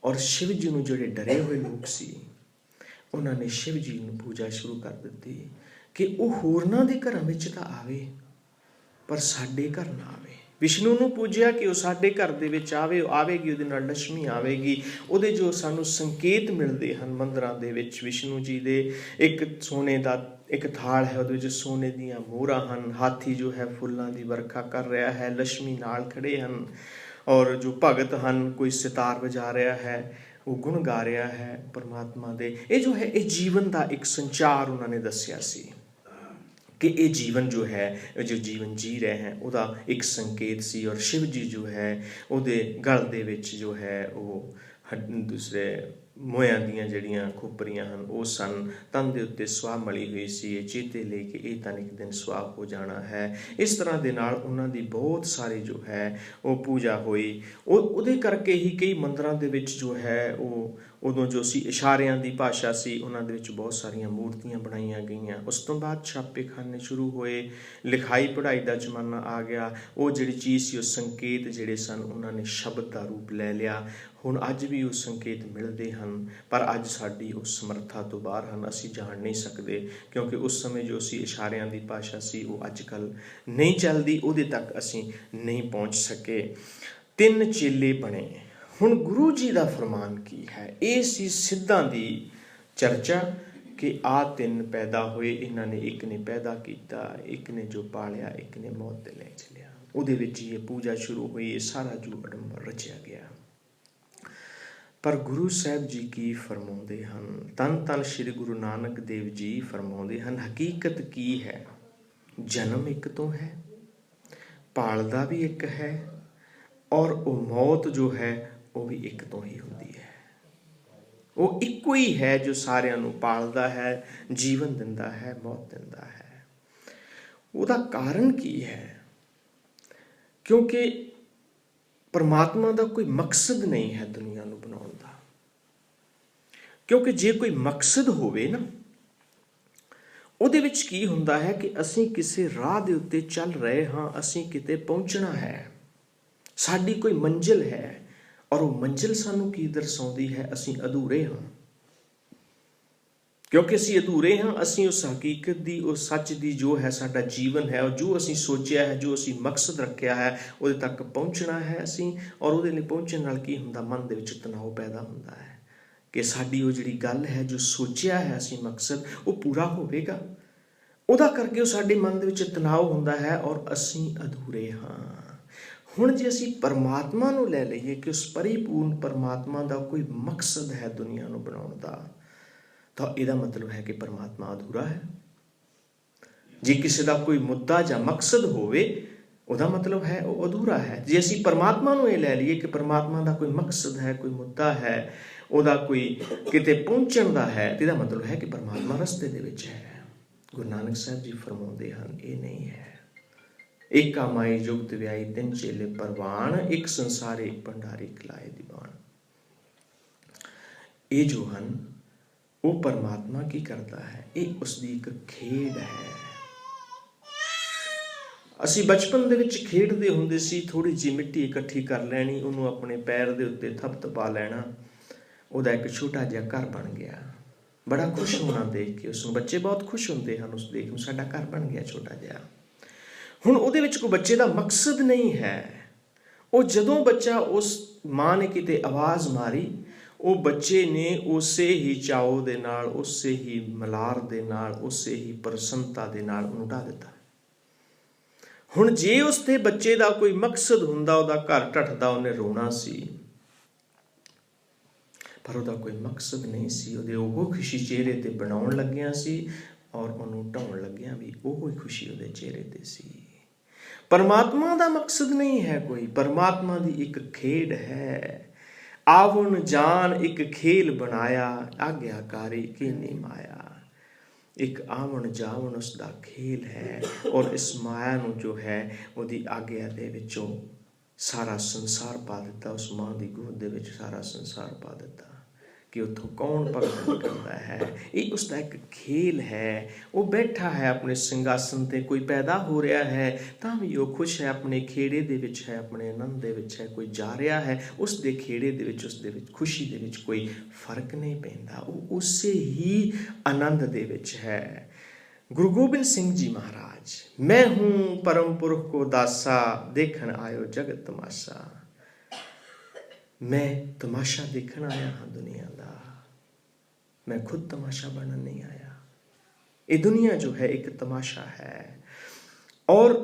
ਔਰ शिव जी ਨੂੰ ਜਿਹੜੇ ਡਰੇ ਹੋਏ ਲੋਕ ਸੀ, ਉਹਨਾਂ ਨੇ शिव जी ਨੂੰ ਪੂਜਾ ਸ਼ੁਰੂ ਕਰ ਦਿੱਤੀ ਕਿ ਉਹ ਹੋਰਨਾਂ ਦੇ ਘਰਾਂ ਵਿੱਚ ਤਾਂ ਆਵੇ, ਪਰ ਸਾਡੇ ਘਰ ਨਾ ਆਵੇ। ਵਿਸ਼ਨੂੰ ਨੂੰ ਪੂਜਿਆ ਕਿ ਉਹ ਸਾਡੇ ਘਰ ਦੇ ਵਿੱਚ ਆਵੇਗੀ, ਉਹਦੇ ਨਾਲ ਲక్ష్ਮੀ ਆਵੇਗੀ। ਉਹਦੇ ਜੋ ਸਾਨੂੰ ਸੰਕੇਤ ਮਿਲਦੇ ਹਨ ਮੰਦਰਾਂ ਦੇ ਵਿੱਚ, ਵਿਸ਼ਨੂੰ ਜੀ ਦੇ ਇੱਕ ਸੋਨੇ ਦਾ ਇੱਕ ਥਾਲ ਹੈ, ਉਹਦੇ ਵਿੱਚ ਸੋਨੇ ਦੀਆਂ ਮੋਹਰਾਂ ਹਨ, ਹਾਥੀ ਜੋ ਹੈ ਫੁੱਲਾਂ ਦੀ ਵਰਖਾ ਕਰ ਰਿਹਾ ਹੈ, ਲక్ష్ਮੀ ਨਾਲ ਖੜੇ ਹਨ, ਔਰ ਜੋ ਭਗਤ ਹਨ, ਕੋਈ ਸਿਤਾਰ ਵਜਾ ਰਿਹਾ ਹੈ, ਉਹ ਗੁਣ ਗਾ ਰਿਹਾ ਹੈ ਪਰਮਾਤਮਾ ਦੇ। ਇਹ ਜੋ ਹੈ ਇਹ ਜੀਵਨ ਦਾ ਇੱਕ ਸੰਚਾਰ ਉਹਨਾਂ ਨੇ ਦੱਸਿਆ ਸੀ ਕਿ ਇਹ ਜੀਵਨ ਜੋ ਹੈ, ਜੋ ਜੀਵਨ ਜੀ ਰਹੇ ਹੈ, ਉਹਦਾ ਇੱਕ ਸੰਕੇਤ ਸੀ। ਔਰ ਸ਼ਿਵ ਜੀ ਜੋ ਹੈ ਉਹਦੇ ਗਲ ਦੇ ਵਿੱਚ ਜੋ ਹੈ ਉਹ ਦੂਸਰੇ ਮੋਹਿਆਂ ਦੀਆਂ ਜਿਹੜੀਆਂ ਖੋਪਰੀਆਂ ਹਨ ਉਹ ਸਨ, ਤਨ ਦੇ ਉੱਤੇ ਸੁਆਹ ਮਲੀ ਹੋਈ ਸੀ, ਇਹ ਚੇਤੇ ਲਈ ਕਿ ਇਹ ਤਾਂ ਇੱਕ ਦਿਨ ਸੁਆਹ ਹੋ ਜਾਣਾ ਹੈ। ਇਸ ਤਰ੍ਹਾਂ ਦੇ ਨਾਲ ਉਹਨਾਂ ਦੀ ਬਹੁਤ ਸਾਰੀ ਜੋ ਹੈ ਉਹ ਪੂਜਾ ਹੋਈ। ਉਹਦੇ ਕਰਕੇ ਹੀ ਕਈ ਮੰਦਰਾਂ ਦੇ ਵਿੱਚ ਜੋ ਹੈ ਉਹ ਉਦੋਂ ਜੋ ਸੀ ਇਸ਼ਾਰਿਆਂ ਦੀ ਭਾਸ਼ਾ ਸੀ, ਉਹਨਾਂ ਦੇ ਵਿੱਚ ਬਹੁਤ ਸਾਰੀਆਂ ਮੂਰਤੀਆਂ ਬਣਾਈਆਂ ਗਈਆਂ। ਉਸ ਤੋਂ ਬਾਅਦ ਛਾਪੇਖਾਨੇ ਸ਼ੁਰੂ ਹੋਏ, ਲਿਖਾਈ ਪੜ੍ਹਾਈ ਦਾ ਜ਼ਮਾਨਾ ਆ ਗਿਆ। ਉਹ ਜਿਹੜੀ ਚੀਜ਼ ਸੀ, ਉਹ ਸੰਕੇਤ ਜਿਹੜੇ ਸਨ ਉਹਨਾਂ ਨੇ ਸ਼ਬਦ ਦਾ ਰੂਪ ਲੈ ਲਿਆ। ਹੁਣ ਅੱਜ ਵੀ ਉਹ ਸੰਕੇਤ ਮਿਲਦੇ ਹਨ, ਪਰ ਅੱਜ ਸਾਡੀ ਉਸ ਸਮਰੱਥਾ ਤੋਂ ਬਾਹਰ ਹਨ, ਅਸੀਂ ਜਾਣ ਨਹੀਂ ਸਕਦੇ, ਕਿਉਂਕਿ ਉਸ ਸਮੇਂ ਜੋ ਸੀ ਇਸ਼ਾਰਿਆਂ ਦੀ ਭਾਸ਼ਾ ਸੀ ਉਹ ਅੱਜ ਕੱਲ੍ਹ ਨਹੀਂ ਚੱਲਦੀ, ਉਹਦੇ ਤੱਕ ਅਸੀਂ ਨਹੀਂ ਪਹੁੰਚ ਸਕੇ। 3 ਚੇਲੇ ਬਣੇ। ਹੁਣ ਗੁਰੂ ਜੀ ਦਾ ਫਰਮਾਨ ਕੀ ਹੈ? ਇਹ ਸੀ ਸਿੱਧਾਂ ਦੀ ਚਰਚਾ ਕਿ ਆਹ 3 ਪੈਦਾ ਹੋਏ, ਇਹਨਾਂ ਨੇ ਇੱਕ ਨੇ ਪੈਦਾ ਕੀਤਾ, ਇੱਕ ਨੇ ਜੋ ਪਾਲਿਆ, ਇੱਕ ਨੇ ਮੌਤ ਤੇ ਲੈ ਚਲਿਆ। ਉਹਦੇ ਵਿੱਚ ਇਹ ਪੂਜਾ ਸ਼ੁਰੂ ਹੋਈ, ਇਹ ਸਾਰਾ ਜੋ ਅਡੰਬਰ ਰਚਿਆ ਗਿਆ। ਪਰ ਗੁਰੂ ਸਾਹਿਬ ਜੀ ਕੀ ਫਰਮਾਉਂਦੇ ਹਨ? ਧੰਨ ਧੰਨ ਸ਼੍ਰੀ ਗੁਰੂ ਨਾਨਕ ਦੇਵ ਜੀ ਫਰਮਾਉਂਦੇ ਹਨ, ਹਕੀਕਤ ਕੀ ਹੈ? ਜਨਮ ਇੱਕ ਤੋਂ ਹੈ, ਪਾਲਦਾ ਵੀ ਇੱਕ ਹੈ, ਔਰ ਉਹ ਮੌਤ ਜੋ ਹੈ ਉਹ ਵੀ ਇੱਕ ਤੋਂ ਹੀ ਹੁੰਦੀ ਹੈ। ਉਹ ਇੱਕੋ ਹੀ ਹੈ ਜੋ ਸਾਰਿਆਂ ਨੂੰ ਪਾਲਦਾ ਹੈ, ਜੀਵਨ ਦਿੰਦਾ ਹੈ, ਮੌਤ ਦਿੰਦਾ ਹੈ। ਉਹਦਾ ਕਾਰਨ ਕੀ ਹੈ? ਕਿਉਂਕਿ ਪਰਮਾਤਮਾ ਦਾ ਕੋਈ ਮਕਸਦ ਨਹੀਂ ਹੈ ਦੁਨੀਆ ਨੂੰ ਬਣਾਉਣ ਦਾ। ਕਿਉਂਕਿ ਜੇ ਕੋਈ ਮਕਸਦ ਹੋਵੇ ਨਾ, ਉਹਦੇ ਵਿੱਚ ਕੀ ਹੁੰਦਾ ਹੈ ਕਿ ਅਸੀਂ ਕਿਸੇ ਰਾਹ ਦੇ ਉੱਤੇ ਚੱਲ ਰਹੇ ਹਾਂ, ਅਸੀਂ ਕਿਤੇ ਪਹੁੰਚਣਾ ਹੈ, ਸਾਡੀ ਕੋਈ ਮੰਜ਼ਿਲ ਹੈ, ਔਰ ਉਹ ਮੰਜ਼ਿਲ ਸਾਨੂੰ ਕੀ ਦਰਸਾਉਂਦੀ ਹੈ? ਅਸੀਂ ਅਧੂਰੇ ਹਾਂ। ਕਿਉਂਕਿ ਅਸੀਂ ਅਧੂਰੇ ਹਾਂ, ਅਸੀਂ ਉਸ ਹਕੀਕਤ ਦੀ, ਉਸ ਸੱਚ ਦੀ ਜੋ ਹੈ ਸਾਡਾ ਜੀਵਨ ਹੈ, ਜੋ ਅਸੀਂ ਸੋਚਿਆ ਹੈ, ਜੋ ਅਸੀਂ ਮਕਸਦ ਰੱਖਿਆ ਹੈ, ਉਹਦੇ ਤੱਕ ਪਹੁੰਚਣਾ ਹੈ ਅਸੀਂ। ਔਰ ਉਹਦੇ ਲਈ ਪਹੁੰਚਣ ਨਾਲ ਕੀ ਹੁੰਦਾ? ਮਨ ਦੇ ਵਿੱਚ ਤਣਾਅ ਪੈਦਾ ਹੁੰਦਾ ਹੈ ਕਿ ਸਾਡੀ ਉਹ ਜਿਹੜੀ ਗੱਲ ਹੈ, ਜੋ ਸੋਚਿਆ ਹੈ ਅਸੀਂ ਮਕਸਦ, ਉਹ ਪੂਰਾ ਹੋਵੇਗਾ। ਉਹਦਾ ਕਰਕੇ ਉਹ ਸਾਡੇ ਮਨ ਦੇ ਵਿੱਚ ਤਣਾਅ ਹੁੰਦਾ ਹੈ ਔਰ ਅਸੀਂ ਅਧੂਰੇ ਹਾਂ। ਹੁਣ ਜੇ ਅਸੀਂ ਪਰਮਾਤਮਾ ਨੂੰ ਲੈ ਲਈਏ ਕਿ ਉਸ ਪਰਿਪੂਰਨ ਪਰਮਾਤਮਾ ਦਾ ਕੋਈ ਮਕਸਦ ਹੈ ਦੁਨੀਆ ਨੂੰ ਬਣਾਉਣ ਦਾ, ਤਾਂ ਇਹਦਾ ਮਤਲਬ ਹੈ ਕਿ ਪਰਮਾਤਮਾ ਅਧੂਰਾ ਹੈ। ਜੇ ਕਿਸੇ ਦਾ ਕੋਈ ਮੁੱਦਾ ਜਾਂ ਮਕਸਦ ਹੋਵੇ, ਉਹਦਾ ਮਤਲਬ ਹੈ ਉਹ ਅਧੂਰਾ ਹੈ। ਜੇ ਅਸੀਂ ਪਰਮਾਤਮਾ ਨੂੰ ਇਹ ਲੈ ਲਈਏ ਕਿ ਪਰਮਾਤਮਾ ਦਾ ਕੋਈ ਮਕਸਦ ਹੈ, ਕੋਈ ਮੁੱਦਾ ਹੈ, ਉਹਦਾ ਕੋਈ ਕਿਤੇ ਪਹੁੰਚਣ ਦਾ ਹੈ, ਤੇ ਇਹਦਾ ਮਤਲਬ ਹੈ ਕਿ ਪਰਮਾਤਮਾ ਰਸਤੇ ਦੇ ਵਿੱਚ ਹੈ। ਗੁਰੂ ਨਾਨਕ ਸਾਹਿਬ ਜੀ ਫਰਮਾਉਂਦੇ ਹਨ, ਇਹ ਨਹੀਂ ਹੈ। ਏਕਾ ਮਾਈ ਜੁਗਤ ਵਿਆਈ 3 ਚੇਲੇ ਪਰਵਾਨ, ਇੱਕ ਸੰਸਾਰੇ ਇੱਕ ਭੰਡਾਰੀ ਖਿਲਾਏ ਦੀਵਾਨ। ਇਹ ਜੋ ਹਨ ਉਹ ਪਰਮਾਤਮਾ ਕੀ ਕਰਦਾ ਹੈ? ਇਹ ਉਸਦੀ ਇੱਕ ਖੇਡ ਹੈ। ਅਸੀਂ ਬਚਪਨ ਦੇ ਵਿੱਚ ਖੇਡਦੇ ਹੁੰਦੇ ਸੀ, ਥੋੜੀ ਜਿਹੀ ਮਿੱਟੀ ਇਕੱਠੀ ਕਰ ਲੈਣੀ, ਉਹਨੂੰ ਆਪਣੇ ਪੈਰ ਦੇ ਉੱਤੇ ਥਪਥਪਾ ਲੈਣਾ, ਉਹਦਾ ਇੱਕ ਛੋਟਾ ਜਿਹਾ ਘਰ ਬਣ ਗਿਆ। ਬੜਾ ਖੁਸ਼ ਹੋਣਾ ਦੇਖ ਕੇ ਉਸਨੂੰ, ਬੱਚੇ ਬਹੁਤ ਖੁਸ਼ ਹੁੰਦੇ ਹਨ ਉਸ ਦੇਖ ਨੂੰ, ਸਾਡਾ ਘਰ ਬਣ ਗਿਆ ਛੋਟਾ ਜਿਹਾ। ਹੁਣ ਉਹਦੇ ਵਿੱਚ ਕੋਈ ਬੱਚੇ ਦਾ ਮਕਸਦ ਨਹੀਂ ਹੈ। ਉਹ ਜਦੋਂ ਬੱਚਾ, ਉਸ ਮਾਂ ਨੇ ਕਿਤੇ ਆਵਾਜ਼ ਮਾਰੀ, ਉਹ ਬੱਚੇ ਨੇ ਉਸੇ ਹੀ ਚਾਉ ਦੇ ਨਾਲ, ਉਸੇ ਹੀ ਮਲਾਰ ਦੇ ਨਾਲ, ਉਸੇ ਹੀ ਪ੍ਰਸੰਨਤਾ ਦੇ ਨਾਲ ਉਹਨੂੰ ਢਾ ਦਿੱਤਾ। ਹੁਣ ਜੇ ਉਸ ਤੇ ਬੱਚੇ ਦਾ ਕੋਈ ਮਕਸਦ ਹੁੰਦਾ, ਉਹਦਾ ਘਰ ਢੱਠਦਾ, ਉਹਨੇ ਰੋਣਾ ਸੀ, ਪਰ ਉਹਦਾ ਕੋਈ ਮਕਸਦ ਨਹੀਂ ਸੀ। ਉਹਦੇ ਉਹ ਖੁਸ਼ੀ ਚਿਹਰੇ ਤੇ ਬਣਾਉਣ ਲੱਗਿਆ ਸੀ, ਔਰ ਉਹਨੂੰ ਢਾਉਣ ਲੱਗਿਆ ਵੀ ਉਹ ਹੀ ਖੁਸ਼ੀ ਉਹਦੇ ਚਿਹਰੇ ਤੇ ਸੀ। ਪਰਮਾਤਮਾ ਦਾ ਮਕਸਦ ਨਹੀਂ ਹੈ ਕੋਈ, ਪਰਮਾਤਮਾ ਦੀ ਇੱਕ ਖੇਡ ਹੈ। ਆਵਣ ਜਾਨ ਇੱਕ ਖੇਲ ਬਣਾਇਆ, ਆਗਿਆਕਾਰੀ ਕੀਨੀ ਮਾਇਆ। ਇੱਕ ਆਵਣ ਜਾਵਣ ਉਸ ਦਾ ਖੇਲ ਹੈ, ਔਰ ਇਸ ਮਾਇਆ ਨੂੰ ਜੋ ਹੈ ਉਹਦੀ ਆਗਿਆ ਦੇ ਵਿੱਚੋਂ ਸਾਰਾ ਸੰਸਾਰ ਪਾ ਦਿੱਤਾ। ਉਸ ਮਾਂ ਦੀ ਗੋਦ ਦੇ ਵਿੱਚ ਸਾਰਾ ਸੰਸਾਰ ਪਾ ਦਿੱਤਾ ਕਿ ਉੱਥੋਂ ਕੌਣ ਭਗਤ ਨਿਕਲਦਾ ਹੈ। ਇਹ ਉਸਦਾ ਇੱਕ ਖੇਲ ਹੈ। ਉਹ ਬੈਠਾ ਹੈ ਆਪਣੇ ਸਿੰਘਾਸਨ ਤੇ, ਕੋਈ ਪੈਦਾ ਹੋ ਰਿਹਾ ਹੈ ਤਾਂ ਵੀ ਉਹ ਖੁਸ਼ ਹੈ, ਆਪਣੇ ਖੇੜੇ ਦੇ ਵਿੱਚ ਹੈ, ਆਪਣੇ ਆਨੰਦ ਦੇ ਵਿੱਚ ਹੈ। ਕੋਈ ਜਾ ਰਿਹਾ ਹੈ, ਉਸ ਦੇ ਖੇੜੇ ਦੇ ਵਿੱਚ, ਉਸ ਦੇ ਵਿੱਚ ਖੁਸ਼ੀ ਦੇ ਵਿੱਚ ਕੋਈ ਫਰਕ ਨਹੀਂ ਪੈਂਦਾ। ਉਹ ਉਸੇ ਹੀ ਆਨੰਦ ਦੇ ਵਿੱਚ ਹੈ। गुरु गोबिंद सिंह जी महाराज, मैं हूं परम पुरख को दासा, देखन आयो जगत तमाशा। मैं तमाशा देखन आया हाँ दुनिया दा, मैं खुद तमाशा बनन नहीं आया। ये दुनिया जो है एक तमाशा है। और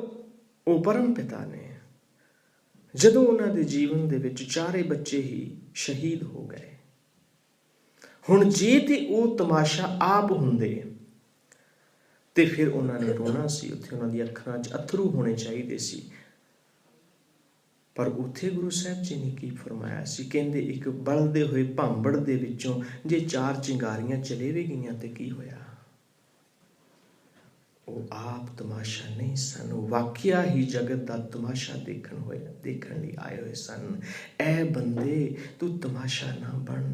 वो परम पिता ने जदों उन्हां दे जीवन दे विच चारे बच्चे ही शहीद हो गए, हुण जे ते वो तमाशा आप हुंदे ते फिर उन्होंने रोना सी, उत्थे उन्हां दी अखां 'च अथरू होने चाहिए सी। पर उत्थे गुरु साहब जी ने की फरमाया सी, कहंदे एक बलदे हुए भांबड़ दे विचों जे 4 चिंगारियां चले भी गईयां ते की होया। वो आप तमाशा नहीं सन, वाकिया ही जगत का तमाशा देखण लई आए हुए सन। ऐ बंदे तू तमाशा ना बन,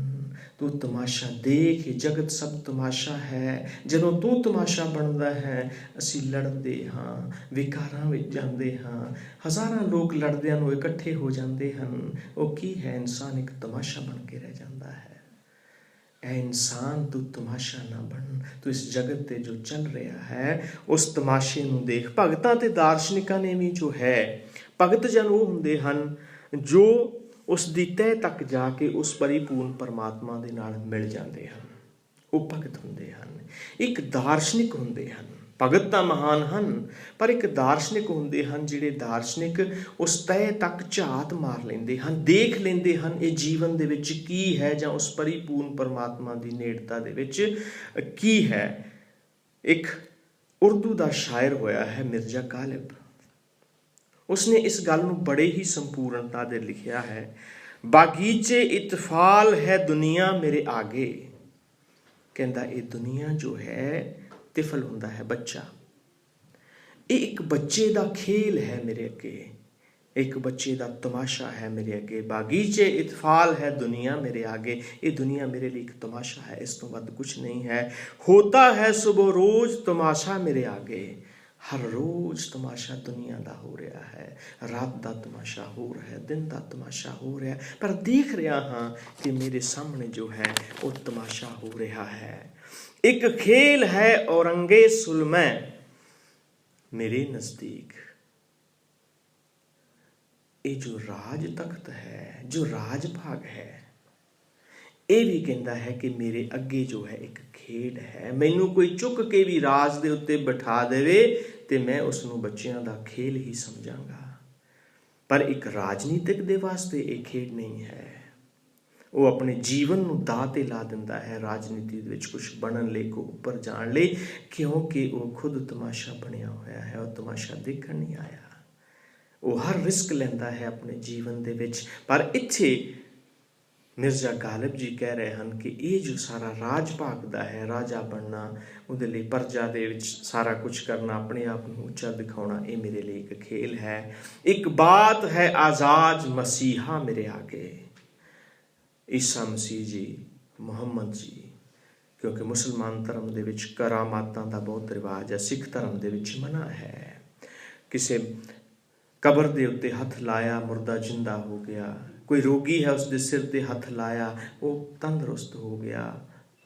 तू तमाशा देख, जगत सब तमाशा है। जदों तू तमाशा बनता है असी लड़ते हाँ, विकारां विच जांदे हाँ, हज़ारां लोग लड़दियां नूं इकट्ठे हो जाते हैं। वो की है, इंसान एक तमाशा बन के रह जाता है। ऐ इंसान तू तमाशा ना बन, तू इस जगत ते जो चल रहा है उस तमाशे नूं देख। भगतां ते दार्शनिकां ने भी जो है, भगत जन वो हुंदे हन जो उस दी तह तक जाके उस परिपूर्ण परमात्मा दे नाल मिल जाते हैं, वो भगत हुंदे हन। एक दार्शनिक हुंदे हन, भगत तां महान हन, पर एक दार्शनिक हुंदे हन जिहड़े दार्शनिक उस तय तक झात मार लेंदे हन, देख लेंदे हन ये जीवन दे विच की है, जां उस परिपूर्ण परमात्मा दी नेड़ता दे विच की है। एक उर्दू दा शायर होया है मिर्जा गालिब, उसने इस गल नूं बड़े ही संपूर्णता दे लिखिया है। बागीचे इतफाल है दुनिया मेरे आगे, कहंदा ये दुनिया जो है, तिफल हुंदा है बच्चा, ये एक बच्चे दा खेल है मेरे अगे, एक बच्चे दा तमाशा है मेरे अगे। बागीचे इतफाल है दुनिया मेरे आगे, ये दुनिया मेरे लिए एक तमाशा है, इस तो वध कुछ नहीं है। होता है सुबह रोज तमाशा मेरे आगे, हर रोज तमाशा दुनिया दा हो रहा है, रात दा तमाशा हो रहा है, दिन दा तमाशा हो रहा है, पर देख रहा हाँ कि मेरे सामने जो है वो तमाशा हो रहा है। एक खेल है औरंगे सुलमै मेरे नजदीक, ये जो राज तख्त है, जो राज भाग है, ये भी कहता है कि मेरे अगे जो है एक खेड है। मैनू कोई चुक के भी राज दे उत्ते बिठा देवे ते मैं उसनू बच्चियां दा खेल ही समझांगा, पर एक राजनीतिक दे वास्ते एक खेड नहीं है। वो अपने जीवन नू दाऽ ते ला दिंदा है राजनीति दे विच कुछ बनन लई, को उपर जाण लई, क्योंकि वो खुद तमाशा बनिया होया है, और तमाशा देखण नहीं आया। वो हर रिस्क लैंदा है अपने जीवन दे विच। पर इत्थे मिर्जा गालिब जी कह रहे हैं कि ये जो सारा राज भागदा है, राजा बनना, उहदे लई प्रजा दे विच सारा कुछ करना, अपने आप को ऊंचा दिखाना, ये मेरे लिए एक खेल है। एक बात है आज़ाद मसीहा मेरे आगे, ईसा मसीह जी, मुहम्मद जी, क्योंकि मुसलमान धर्म दे विच करामातां दा बहुत रिवाज है, सिख धर्म दे विच मना है। किसे कबर दे उत्ते हथ लाया मुर्दा जिंदा हो गया, कोई रोगी है उसके सिर ते हथ लाया वो तंदुरुस्त हो गया।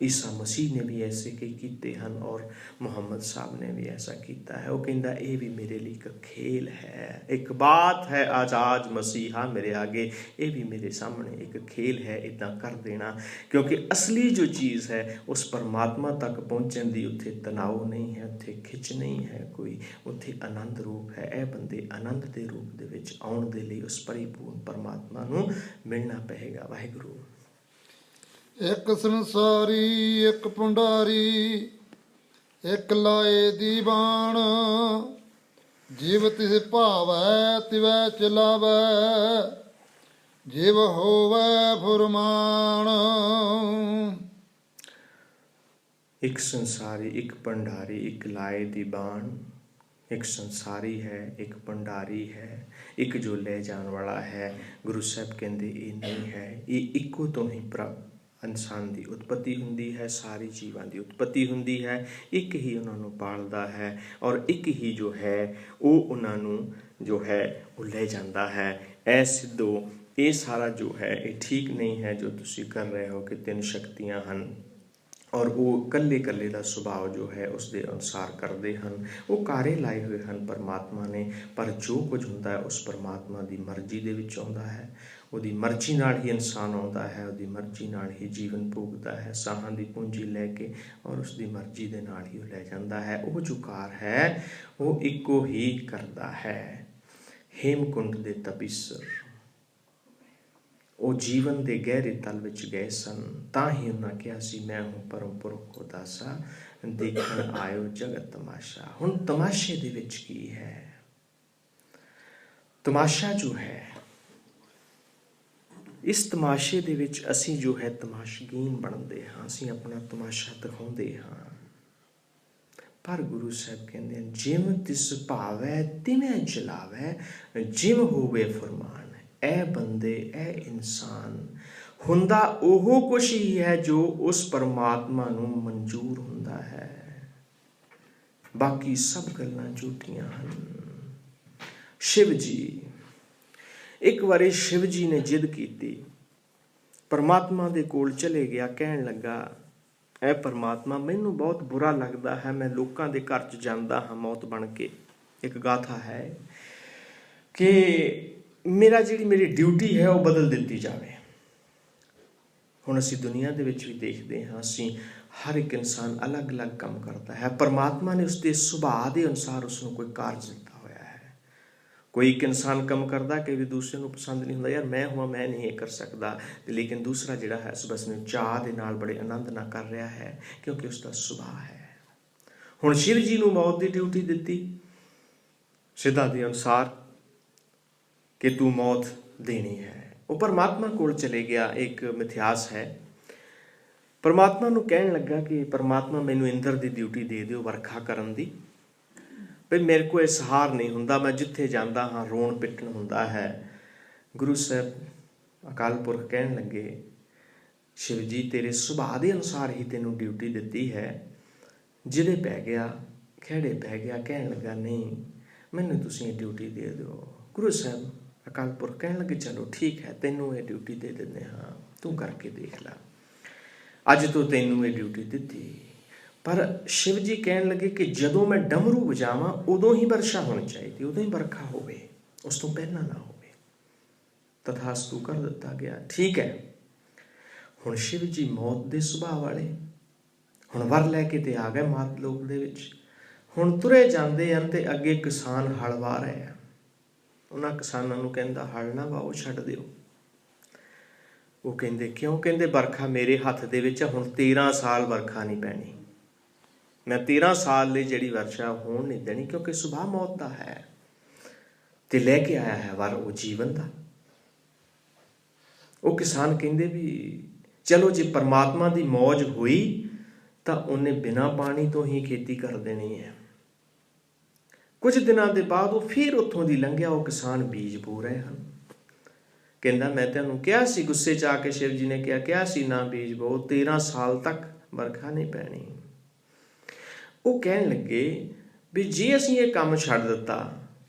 ईसा मसीह ने भी ऐसे कई कीते हैं और मुहम्मद साहब ने भी ऐसा किया है। वो कहता ये भी मेरे लिए एक खेल है, एक बात है आज़ाद मसीहा मेरे आगे, ये भी मेरे सामने एक खेल है, इतना कर देना। क्योंकि असली जो चीज़ है उस परमात्मा तक पहुँचने की उत्थे तनाव नहीं है, उत्थे खिच नहीं है कोई, उत्थे आनंद रूप है। ए बंदे आनंद के रूप दे विच आउण दे लई उस परिपूर्ण परमात्मा नूं मिलना पएगा। वाहिगुरू। एक संसारी एक भंडारी, एक लाए दी बाण, जीव तिस भावै तिवै चलावै, जीव होवै फुरमान। एक संसारी एक भंडारी, एक लाए दी बाण, एक संसारी है एक भंडारी है, एक जो ले जाने वाला है। गुरु साहब कहते ये नहीं है, ये इको तो ही प्रभ इंसान की उत्पत्ति हुंदी है, सारी जीवां की उत्पत्ति हुंदी है, एक ही उन्होंने पालदा है और एक ही जो है वो उन्होंने जो है वो ले जाता है। ऐ सिद्धो ये सारा जो है ये ठीक नहीं है जो तुसी कर रहे हो कि 3 शक्तियां हन ਔਰ ਉਹ ਇਕੱਲੇ ਇਕੱਲੇ ਦਾ ਸੁਭਾਅ ਜੋ ਹੈ ਉਸ ਦੇ ਅਨੁਸਾਰ ਕਰਦੇ ਹਨ। ਉਹ ਕਾਰੇ ਲਾਏ ਹੋਏ ਹਨ ਪਰਮਾਤਮਾ ਨੇ, ਪਰ ਜੋ ਕੁਝ ਹੁੰਦਾ ਹੈ ਉਸ ਪਰਮਾਤਮਾ ਦੀ ਮਰਜ਼ੀ ਦੇ ਵਿੱਚ ਆਉਂਦਾ ਹੈ। ਉਹਦੀ ਮਰਜ਼ੀ ਨਾਲ ਹੀ ਇਨਸਾਨ ਆਉਂਦਾ ਹੈ, ਉਹਦੀ ਮਰਜ਼ੀ ਨਾਲ ਹੀ ਜੀਵਨ ਭੋਗਦਾ ਹੈ, ਸਾਹਾਂ ਦੀ ਪੂੰਜੀ ਲੈ ਕੇ, ਔਰ ਉਸ ਦੀ ਮਰਜ਼ੀ ਦੇ ਨਾਲ ਹੀ ਉਹ ਲੈ ਜਾਂਦਾ ਹੈ। ਉਹ ਜੋ ਕਾਰ ਹੈ ਉਹ ਇੱਕੋ ਹੀ ਕਰਦਾ ਹੈ। ਹੇਮਕੁੰਡ ਦੇ ਤਪੀਸਰ ਉਹ ਜੀਵਨ ਦੇ ਗਹਿਰੇ ਤਲ ਵਿੱਚ ਗਏ ਸਨ, ਤਾਂ ਹੀ ਉਹਨਾਂ ਕਿਹਾ ਸੀ ਮੈਂ ਹੂੰ ਪਰਮ ਪੁਰਖ ਕੋ ਦਾਸਾ, ਦੇਖਣ ਆਇਓ ਜਗਤ ਤਮਾਸ਼ਾ। ਹੁਣ ਤਮਾਸ਼ੇ ਦੇ ਵਿੱਚ ਕੀ ਹੈ? ਤਮਾਸ਼ਾ ਜੋ ਹੈ, ਇਸ ਤਮਾਸ਼ੇ ਦੇ ਵਿੱਚ ਅਸੀਂ ਜੋ ਹੈ ਤਮਾਸ਼ਗੀਨ ਬਣਦੇ ਹਾਂ, ਅਸੀਂ ਆਪਣਾ ਤਮਾਸ਼ਾ ਦਿਖਾਉਂਦੇ ਹਾਂ। ਪਰ ਗੁਰੂ ਸਾਹਿਬ ਕਹਿੰਦੇ ਹਨ ਜਿਮ ਤਿਸ ਭਾਵੈ ਤਿਵੇਂ ਚਲਾਵੈ, ਜਿਮ ਹੋਵੇ ਫਰਮਾਨ। ਇਹ ਬੰਦੇ, ਇਹ ਇਨਸਾਨ ਹੁੰਦਾ ਉਹ ਕੁਛ ਹੀ ਹੈ ਜੋ ਉਸ ਪਰਮਾਤਮਾ ਨੂੰ ਮਨਜ਼ੂਰ ਹੁੰਦਾ ਹੈ, ਬਾਕੀ ਸਭ ਗੱਲਾਂ ਝੂਠੀਆਂ ਹਨ। ਸ਼ਿਵ ਜੀ, ਇੱਕ ਵਾਰੀ ਸ਼ਿਵ ਜੀ ਨੇ ਜਿੱਦ ਕੀਤੀ, ਪਰਮਾਤਮਾ ਦੇ ਕੋਲ ਚਲੇ ਗਿਆ, ਕਹਿਣ ਲੱਗਾ ਇਹ ਪਰਮਾਤਮਾ ਮੈਨੂੰ ਬਹੁਤ ਬੁਰਾ ਲੱਗਦਾ ਹੈ, ਮੈਂ ਲੋਕਾਂ ਦੇ ਘਰ 'ਚ ਜਾਂਦਾ ਹਾਂ ਮੌਤ ਬਣ ਕੇ। ਇੱਕ ਗਾਥਾ ਹੈ ਕਿ ਮੇਰੀ ਡਿਊਟੀ ਹੈ ਉਹ ਬਦਲ ਦਿੱਤੀ ਜਾਵੇ। ਹੁਣ ਅਸੀਂ ਦੁਨੀਆ ਦੇ ਵਿੱਚ ਵੀ ਦੇਖਦੇ ਹਾਂ, ਅਸੀਂ ਹਰ ਇੱਕ ਇਨਸਾਨ ਅਲੱਗ-ਅਲੱਗ ਕੰਮ ਕਰਦਾ ਹੈ। ਪਰਮਾਤਮਾ ਨੇ ਉਸਦੇ ਸੁਭਾਅ ਦੇ ਅਨੁਸਾਰ ਉਸਨੂੰ ਕੋਈ ਕਾਰਜ ਦਿੱਤਾ ਹੋਇਆ ਹੈ। ਕੋਈ ਇੱਕ ਇਨਸਾਨ ਕੰਮ ਕਰਦਾ ਕਿ ਵੀ ਦੂਸਰੇ ਨੂੰ ਪਸੰਦ ਨਹੀਂ ਹੁੰਦਾ, ਯਾਰ ਮੈਂ ਹਾਂ ਮੈਂ ਨਹੀਂ ਇਹ ਕਰ ਸਕਦਾ, ਲੇਕਿਨ ਦੂਸਰਾ ਜਿਹੜਾ ਹੈ ਬਸ ਨੂੰ ਚਾਅ ਦੇ ਨਾਲ ਬੜੇ ਆਨੰਦ ਨਾਲ ਕਰ ਰਿਹਾ ਹੈ, ਕਿਉਂਕਿ ਉਸਦਾ ਸੁਭਾਅ ਹੈ। ਹੁਣ ਸ਼ਿਵ ਜੀ ਨੂੰ ਮੌਤ ਦੀ ਡਿਊਟੀ ਦਿੱਤੀ ਸਿੱਧਾ ਦੇ ਅਨੁਸਾਰ ਕਿ ਤੂੰ ਮੌਤ ਦੇਣੀ ਹੈ। ਉਹ ਪਰਮਾਤਮਾ ਕੋਲ ਚਲੇ ਗਿਆ। ਇੱਕ ਮਿਥਿਹਾਸ ਹੈ, ਪਰਮਾਤਮਾ ਨੂੰ ਕਹਿਣ ਲੱਗਾ ਕਿ ਪਰਮਾਤਮਾ ਮੈਨੂੰ ਇੰਦਰ ਦੀ ਡਿਊਟੀ ਦੇ ਦਿਓ ਵਰਖਾ ਕਰਨ ਦੀ, ਵੀ ਮੇਰੇ ਕੋਲ ਇਹ ਸਹਾਰ ਨਹੀਂ ਹੁੰਦਾ, ਮੈਂ ਜਿੱਥੇ ਜਾਂਦਾ ਹਾਂ ਰੋਣ ਪਿੱਟਣ ਹੁੰਦਾ ਹੈ। ਗੁਰੂ ਸਾਹਿਬ ਅਕਾਲ ਪੁਰਖ ਕਹਿਣ ਲੱਗੇ ਸ਼ਿਵ ਜੀ ਤੇਰੇ ਸੁਭਾਅ ਦੇ ਅਨੁਸਾਰ ਹੀ ਤੈਨੂੰ ਡਿਊਟੀ ਦਿੱਤੀ ਹੈ। ਜਿਹਦੇ ਪੈ ਗਿਆ ਖਹਿੜੇ ਪੈ ਗਿਆ, ਕਹਿਣ ਲੱਗਾ ਨਹੀਂ ਮੈਨੂੰ ਤੁਸੀਂ ਇਹ ਡਿਊਟੀ ਦੇ ਦਿਓ। ਗੁਰੂ ਸਾਹਿਬ ਅਕਾਲ ਪੁਰਖ ਕਹਿਣ ਲੱਗੇ ਚਲੋ ਠੀਕ ਹੈ, ਤੈਨੂੰ ਇਹ ਡਿਊਟੀ ਦੇ ਦਿੰਦੇ ਹਾਂ, ਤੂੰ ਕਰਕੇ ਦੇਖ ਲੈ। ਅੱਜ ਤੋਂ ਤੈਨੂੰ ਇਹ ਡਿਊਟੀ ਦਿੱਤੀ। ਪਰ ਸ਼ਿਵ ਜੀ ਕਹਿਣ ਲੱਗੇ ਕਿ ਜਦੋਂ ਮੈਂ ਡਮਰੂ ਵਜਾਵਾਂ ਉਦੋਂ ਹੀ ਵਰਸ਼ਾ ਹੋਣੀ ਚਾਹੀਦੀ, ਉਦੋਂ ਹੀ ਵਰਖਾ ਹੋਵੇ, ਉਸ ਤੋਂ ਪਹਿਲਾਂ ਨਾ ਹੋਵੇ। ਤਥਾਸਤੂ ਕਰ ਦਿੱਤਾ ਗਿਆ। ਠੀਕ ਹੈ। ਹੁਣ ਸ਼ਿਵ ਜੀ ਮੌਤ ਦੇ ਸੁਭਾਅ ਵਾਲੇ, ਹੁਣ ਵਰ ਲੈ ਕੇ ਤੇ ਆ ਗਏ ਮਾਤ ਲੋਕ ਦੇ ਵਿੱਚ। ਹੁਣ ਤੁਰੇ ਜਾਂਦੇ ਹਨ ਤੇ ਅੱਗੇ ਕਿਸਾਨ ਹਲ ਵਾਹ ਰਹੇ ਆ। ਉਹਨਾਂ ਕਿਸਾਨਾਂ ਨੂੰ ਕਹਿੰਦਾ ਹਲ ਨਾ ਵਾਹੋ, ਛੱਡ ਦਿਓ। ਉਹ ਕਹਿੰਦੇ ਕਿਉਂ? ਕਹਿੰਦੇ ਵਰਖਾ ਮੇਰੇ ਹੱਥ ਦੇ ਵਿੱਚ, ਹੁਣ 13 ਸਾਲ ਵਰਖਾ ਨਹੀਂ ਪੈਣੀ, ਮੈਂ 13 ਸਾਲ ਲਈ ਜਿਹੜੀ ਵਰਸ਼ਾ ਹੋਣ ਨਹੀਂ ਦੇਣੀ, ਕਿਉਂਕਿ ਸੁਭਾਅ ਮੌਤ ਦਾ ਹੈ ਤੇ ਲੈ ਕੇ ਆਇਆ ਹੈ ਵਰ ਉਹ ਜੀਵਨ ਦਾ। ਉਹ ਕਿਸਾਨ ਕਹਿੰਦੇ ਵੀ ਚਲੋ ਜੇ ਪਰਮਾਤਮਾ ਦੀ ਮੌਜ ਹੋਈ ਤਾਂ ਉਹਨੇ ਬਿਨਾਂ ਪਾਣੀ ਤੋਂ ਹੀ ਖੇਤੀ ਕਰ ਦੇਣੀ ਹੈ। ਕੁਝ ਦਿਨਾਂ ਦੇ ਬਾਅਦ ਉਹ ਫਿਰ ਉੱਥੋਂ ਦੀ ਲੰਘਿਆ। ਉਹ ਕਿਸਾਨ ਬੀਜ ਬੋ ਰਹੇ ਹਨ। ਕਹਿੰਦਾ ਮੈਂ ਤੈਨੂੰ ਕਿਹਾ ਸੀ, ਗੁੱਸੇ 'ਚ ਆ ਕੇ ਸ਼ਿਵ ਜੀ ਨੇ ਕਿਹਾ ਸੀ ਨਾ ਬੀਜ ਬੋ, 13 ਸਾਲ ਤੱਕ ਵਰਖਾ ਨਹੀਂ ਪੈਣੀ। ਉਹ ਕਹਿਣ ਲੱਗੇ ਵੀ ਜੇ ਅਸੀਂ ਇਹ ਕੰਮ ਛੱਡ ਦਿੱਤਾ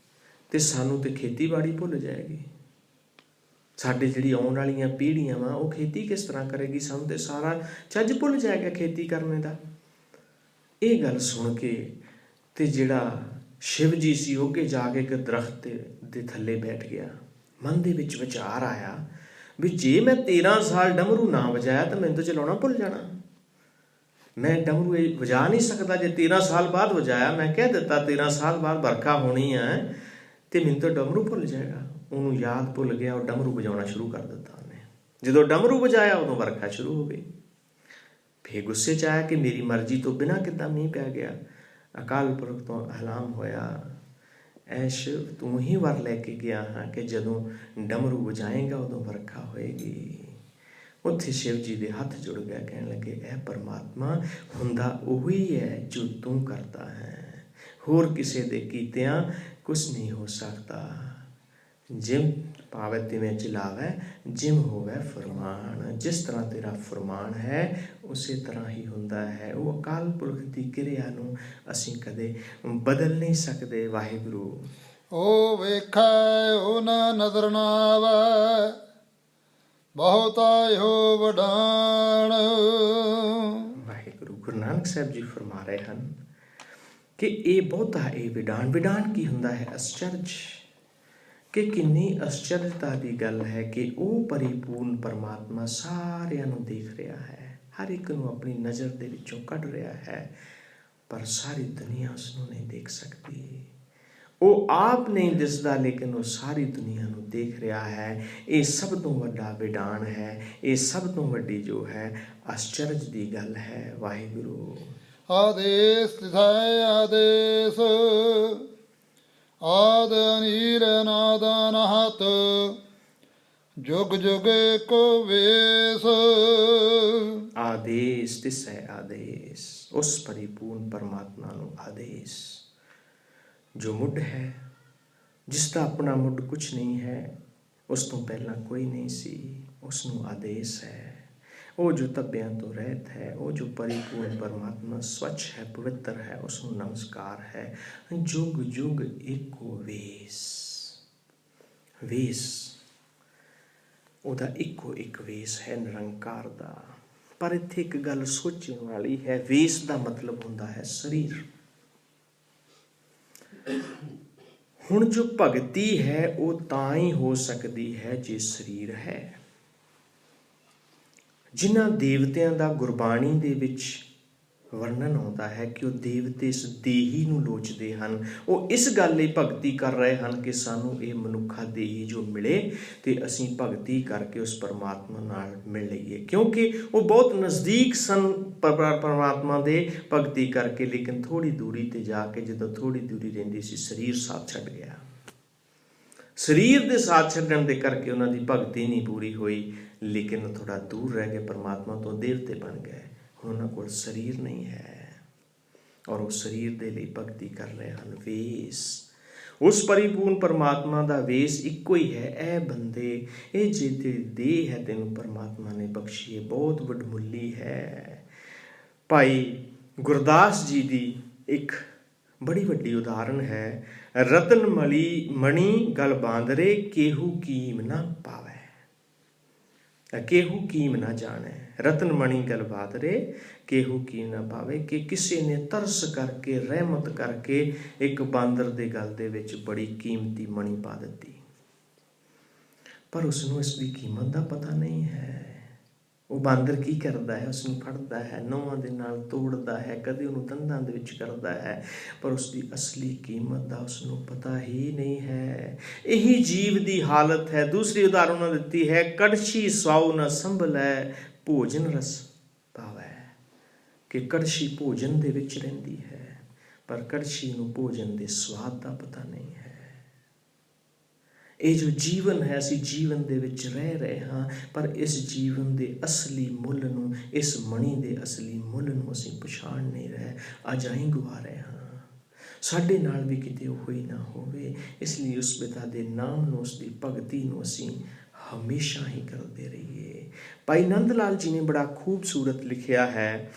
ਤੇ ਸਾਨੂੰ ਤੇ ਖੇਤੀਬਾੜੀ ਭੁੱਲ ਜਾਏਗੀ, ਸਾਡੇ ਜਿਹੜੀ ਆਉਣ ਵਾਲੀਆਂ ਪੀੜ੍ਹੀਆਂ ਵਾ ਉਹ ਖੇਤੀ ਕਿਸ ਤਰ੍ਹਾਂ ਕਰੇਗੀ, ਸਾਨੂੰ ਤੇ ਸਾਰਾ ਚੱਜ ਭੁੱਲ ਜਾਏਗਾ ਖੇਤੀ ਕਰਨੇ ਦਾ। ਇਹ ਗੱਲ ਸੁਣ ਕੇ ਤੇ ਜਿਹੜਾ ਸ਼ਿਵ ਜੀ ਸੀ ਉਹ ਅੱਗੇ ਜਾ ਕੇ ਇੱਕ ਦਰਖਤ ਦੇ ਥੱਲੇ ਬੈਠ ਗਿਆ। ਮਨ ਦੇ ਵਿੱਚ ਵਿਚਾਰ ਆਇਆ ਵੀ ਜੇ ਮੈਂ 13 ਸਾਲ ਡਮਰੂ ਨਾ ਵਜਾਇਆ ਤਾਂ ਮੈਨੂੰ ਤਾਂ ਚਲਾਉਣਾ ਭੁੱਲ ਜਾਣਾ। ਮੈਂ ਡਮਰੂ ਇਹ ਵਜਾ ਨਹੀਂ ਸਕਦਾ। ਜੇ 13 ਸਾਲ ਬਾਅਦ ਵਜਾਇਆ, ਮੈਂ ਕਹਿ ਦਿੱਤਾ 13 ਸਾਲ ਬਾਅਦ ਵਰਖਾ ਹੋਣੀ ਹੈ, ਤੇ ਮੈਨੂੰ ਤਾਂ ਡਮਰੂ ਭੁੱਲ ਜਾਏਗਾ। ਉਹਨੂੰ ਯਾਦ ਭੁੱਲ ਗਿਆ, ਉਹ ਡਮਰੂ ਵਜਾਉਣਾ ਸ਼ੁਰੂ ਕਰ ਦਿੱਤਾ ਉਹਨੇ। ਜਦੋਂ ਡਮਰੂ ਵਜਾਇਆ ਉਦੋਂ ਵਰਖਾ ਸ਼ੁਰੂ ਹੋ ਗਈ। ਫਿਰ ਗੁੱਸੇ 'ਚ ਆਇਆ ਕਿ ਮੇਰੀ ਮਰਜ਼ੀ ਤੋਂ ਬਿਨਾਂ ਕਿੱਦਾਂ ਮੀਂਹ ਪੈ ਗਿਆ। ਅਕਾਲ ਪੁਰਖ ਤੋਂ ਐਲਾਨ ਹੋਇਆ, ਐ ਸ਼ਿਵ ਤੂੰ ਹੀ ਵਰ ਲੈ ਕੇ ਗਿਆ ਹਾਂ ਕਿ ਜਦੋਂ ਡਮਰੂ ਵਜਾਏਗਾ ਉਦੋਂ ਵਰਖਾ ਹੋਏਗੀ। ਉੱਥੇ ਸ਼ਿਵ ਜੀ ਦੇ ਹੱਥ ਜੁੜ ਗਿਆ, ਕਹਿਣ ਲੱਗੇ ਇਹ ਪਰਮਾਤਮਾ ਹੁੰਦਾ ਉਹੀ ਹੈ ਜੋ ਤੂੰ ਕਰਦਾ ਹੈ, ਹੋਰ ਕਿਸੇ ਦੇ ਕੀਤਿਆਂ ਕੁਛ ਨਹੀਂ ਹੋ ਸਕਦਾ। ਜਿਮ ਭਾਵੇਂ ਤਿਵੇਂ ਚਲਾਵੇ, ਜਿਮ ਹੋਵੇ ਫਰਮਾਨ। ਜਿਸ ਤਰ੍ਹਾਂ ਤੇਰਾ ਫਰਮਾਨ ਹੈ ਉਸੇ ਤਰ੍ਹਾਂ ਹੀ ਹੁੰਦਾ ਹੈ। ਉਹ ਅਕਾਲ ਪੁਰਖ ਦੀ ਕਿਰਿਆ ਨੂੰ ਅਸੀਂ ਕਦੇ ਬਦਲ ਨਹੀਂ ਸਕਦੇ। ਵਾਹਿਗੁਰੂ। ਉਹ ਵੇਖੈ ਉਹ ਨਾ ਨਜ਼ਰ ਨਾ ਆਵੈ, ਬਹੁਤਾ ਇਹੋ ਵਡਾਣ। ਵਾਹਿਗੁਰੂ। ਨਾਨਕ ਸਾਹਿਬ ਜੀ ਫਰਮਾ ਰਹੇ ਹਨ ਕਿ ਇਹ ਬਹੁਤਾ ਇਹ ਵਿਡਾਣ। ਵਿਡਾਣ ਕੀ ਹੁੰਦਾ ਹੈ? ਅਸਚਰਜ। ਕਿ ਕਿੰਨੀ ਅਸਚਰਜਤਾ ਦੀ ਗੱਲ ਹੈ ਕਿ ਉਹ ਪਰਿਪੂਰਨ ਪਰਮਾਤਮਾ ਸਾਰਿਆਂ ਨੂੰ ਦੇਖ ਰਿਹਾ ਹੈ, ਹਰ ਇੱਕ ਨੂੰ ਆਪਣੀ ਨਜ਼ਰ ਦੇ ਵਿੱਚੋਂ ਕੱਢ ਰਿਹਾ ਹੈ, ਪਰ ਸਾਰੀ ਦੁਨੀਆ ਉਸ ਨੂੰ ਨਹੀਂ ਦੇਖ ਸਕਦੀ। ਉਹ ਆਪ ਨਹੀਂ ਦਿਸਦਾ, ਲੇਕਿਨ ਉਹ ਸਾਰੀ ਦੁਨੀਆ ਨੂੰ ਦੇਖ ਰਿਹਾ ਹੈ। ਇਹ ਸਭ ਤੋਂ ਵੱਡਾ ਵਿਡਾਣ ਹੈ, ਇਹ ਸਭ ਤੋਂ ਵੱਡੀ ਜੋ ਹੈ ਅਸਚਰਜ ਦੀ ਗੱਲ ਹੈ। ਵਾਹਿਗੁਰੂ। ਆਦੇਸ ਤਿਥੈ ਆਦੇਸ, ਆਦ ਅਨੀਰ ਨਾਦਨ ਹਤ, ਜੁਗ ਜੁਗ ਏਕੋ ਵੇਸ। ਆਦੇਸ ਤਿਸੈ ਆਦੇਸ, ਉਸ ਪਰਿਪੂਰਨ ਪਰਮਾਤਮਾ ਨੂੰ ਆਦੇਸ ਜੋ ਮੁੱਢ ਹੈ, ਜਿਸ ਦਾ ਆਪਣਾ ਮੁੱਢ ਕੁਛ ਨਹੀਂ ਹੈ, ਉਸ ਤੋਂ ਪਹਿਲਾਂ ਕੋਈ ਨਹੀਂ ਸੀ, ਉਸ ਨੂੰ ਆਦੇਸ ਹੈ। ਉਹ ਜੋ ਧੱਬਿਆਂ ਤੋਂ ਰਹਿਤ ਹੈ, ਉਹ ਜੋ ਪਰਿਪੂਰਨ ਪਰਮਾਤਮਾ ਸਵੱਛ ਹੈ, ਪਵਿੱਤਰ ਹੈ, ਉਸ ਨੂੰ ਨਮਸਕਾਰ ਹੈ। ਜੁਗ ਜੁਗ ਇੱਕੋ ਵੇਸ। ਵੇਸ ਉਹਦਾ ਇੱਕੋ ਇੱਕ ਵੇਸ ਹੈ, ਨਿਰੰਕਾਰ ਦਾ। ਪਰ ਇੱਥੇ ਇੱਕ ਗੱਲ ਸੋਚਣ ਵਾਲੀ ਹੈ, ਵੇਸ ਦਾ ਮਤਲਬ ਹੁੰਦਾ ਹੈ ਸਰੀਰ। ਹੁਣ ਜੋ ਭਗਤੀ ਹੈ ਉਹ ਤਾਂ ਹੀ ਹੋ ਸਕਦੀ ਹੈ ਜੇ ਸਰੀਰ ਹੈ। ਜਿਨ੍ਹਾਂ ਦੇਵਤਿਆਂ ਦਾ ਗੁਰਬਾਣੀ ਦੇ ਵਿੱਚ ਵਰਣਨ ਆਉਂਦਾ ਹੈ ਕਿ ਉਹ ਦੇਵਤੇ ਇਸ ਦੇਹੀ ਨੂੰ ਲੋਚਦੇ ਹਨ, ਉਹ ਇਸ ਗੱਲ ਲਈ ਭਗਤੀ ਕਰ ਰਹੇ ਹਨ ਕਿ ਸਾਨੂੰ ਇਹ ਮਨੁੱਖਾ ਦੇਹੀ ਜੋ ਮਿਲੇ ਤੇ ਅਸੀਂ ਭਗਤੀ ਕਰਕੇ ਉਸ ਪਰਮਾਤਮਾ ਨਾਲ ਮਿਲ ਲਈਏ, ਕਿਉਂਕਿ ਉਹ ਬਹੁਤ ਨਜ਼ਦੀਕ ਸਨ ਪਰਮਾਤਮਾ ਦੇ ਭਗਤੀ ਕਰਕੇ। ਲੇਕਿਨ ਥੋੜ੍ਹੀ ਦੂਰੀ ਤੇ ਜਾ ਕੇ, ਜਦੋਂ ਥੋੜ੍ਹੀ ਦੂਰੀ ਰਹਿੰਦੀ ਸੀ, ਸਰੀਰ ਸਾਥ ਛੱਡ ਗਿਆ। ਸਰੀਰ ਦੇ ਸਾਥ ਛੱਡਣ ਦੇ ਕਰਕੇ ਉਹਨਾਂ ਦੀ ਭਗਤੀ ਨਹੀਂ ਪੂਰੀ ਹੋਈ, ਲੇਕਿਨ ਥੋੜ੍ਹਾ ਦੂਰ ਰਹਿ ਗਏ ਪਰਮਾਤਮਾ ਤੋਂ, ਦੇਵਤੇ ਬਣ ਗਏ। ਹੁਣ ਉਹਨਾਂ ਕੋਲ ਸਰੀਰ ਨਹੀਂ ਹੈ ਔਰ ਉਹ ਸਰੀਰ ਦੇ ਲਈ ਭਗਤੀ ਕਰ ਰਹੇ ਹਨ। ਵੇਸ ਉਸ ਪਰਿਪੂਰਨ ਪਰਮਾਤਮਾ ਦਾ ਵੇਸ ਇੱਕੋ ਹੀ ਹੈ। ਇਹ ਬੰਦੇ, ਇਹ ਜੇ ਤੇਰੀ ਦੇਹ ਹੈ ਤੈਨੂੰ ਪਰਮਾਤਮਾ ਨੇ ਬਖਸ਼ੀ ਹੈ, ਬਹੁਤ ਵਡਮੁੱਲੀ ਹੈ। ਭਾਈ ਗੁਰਦਾਸ ਜੀ ਦੀ ਇੱਕ ਬੜੀ ਵੱਡੀ ਉਦਾਹਰਨ ਹੈ, ਰਤਨ ਮਣੀ ਗਲ ਬਾਂਦਰੇ, ਕੇਹੂ ਕੀਮ ਨਾ ਪਾਵੈ, ਕੇਹੂ ਕੀਮ ਨਾ ਜਾਣੈ। ਰਤਨ ਮਣੀ ਗਲ ਬਾਂਦਰੇ, ਕੇਹੂ ਕੀਮ ਨਾ ਪਾਵੇ। ਕਿ ਕਿਸੇ ਨੇ ਤਰਸ ਕਰਕੇ, ਰਹਿਮਤ ਕਰਕੇ ਇੱਕ ਬਾਂਦਰ ਦੇ ਗਲ ਦੇ ਵਿੱਚ ਬੜੀ ਕੀਮਤੀ ਮਣੀ ਪਾ ਦਿੱਤੀ, ਪਰ ਉਸਨੂੰ ਇਸ ਦੀ ਕੀਮਤ ਦਾ ਪਤਾ ਨਹੀਂ ਹੈ। ਉਹ ਬਾਂਦਰ ਕੀ ਕਰਦਾ ਹੈ? ਉਸਨੂੰ ਫੜਦਾ ਹੈ, ਨਹੁੰਆਂ ਦੇ ਨਾਲ ਤੋੜਦਾ ਹੈ, ਕਦੇ ਉਹਨੂੰ ਦੰਦਾਂ ਦੇ ਵਿੱਚ ਕਰਦਾ ਹੈ, ਪਰ ਉਸਦੀ ਅਸਲੀ ਕੀਮਤ ਦਾ ਉਸਨੂੰ ਪਤਾ ਹੀ ਨਹੀਂ ਹੈ। ਇਹੀ ਜੀਵ ਦੀ ਹਾਲਤ ਹੈ। ਦੂਸਰੀ ਉਦਾਹਰਨ ਉਹਨਾਂ ਦਿੱਤੀ ਹੈ, ਕੜਛੀ ਸਵਾਉ ਨਾ ਸੰਭਲੈ, ਭੋਜਨ ਰਸ ਪਾਵੈ। ਕਿ ਕੜਛੀ ਭੋਜਨ ਦੇ ਵਿੱਚ ਰਹਿੰਦੀ ਹੈ, ਪਰ ਕੜਛੀ ਨੂੰ ਭੋਜਨ ਦੇ ਸਵਾਦ ਦਾ ਪਤਾ ਨਹੀਂ ਹੈ। ਇਹ ਜੋ ਜੀਵਨ ਹੈ, ਅਸੀਂ ਜੀਵਨ ਦੇ ਵਿੱਚ ਰਹਿ ਰਹੇ ਹਾਂ, ਪਰ ਇਸ ਜੀਵਨ ਦੇ ਅਸਲੀ ਮੁੱਲ ਨੂੰ, ਇਸ ਮਣੀ ਦੇ ਅਸਲੀ ਮੁੱਲ ਨੂੰ ਅਸੀਂ ਪਛਾਣ ਨਹੀਂ ਰਹੇ, ਅਜਾਈਂ ਗਵਾ ਰਹੇ ਹਾਂ। ਸਾਡੇ ਨਾਲ ਵੀ ਕਿਤੇ ਉਹ ਹੀ ਨਾ ਹੋਵੇ, ਇਸ ਲਈ ਉਸ ਪਿਤਾ ਦੇ ਨਾਮ ਨੂੰ, ਉਸ ਦੀ ਭਗਤੀ ਨੂੰ ਅਸੀਂ ਹਮੇਸ਼ਾ ਹੀ ਕਰਦੇ ਰਹੀਏ। ਭਾਈ ਨੰਦ ਲਾਲ ਜੀ ਨੇ ਬੜਾ ਖੂਬਸੂਰਤ ਲਿਖਿਆ ਹੈ,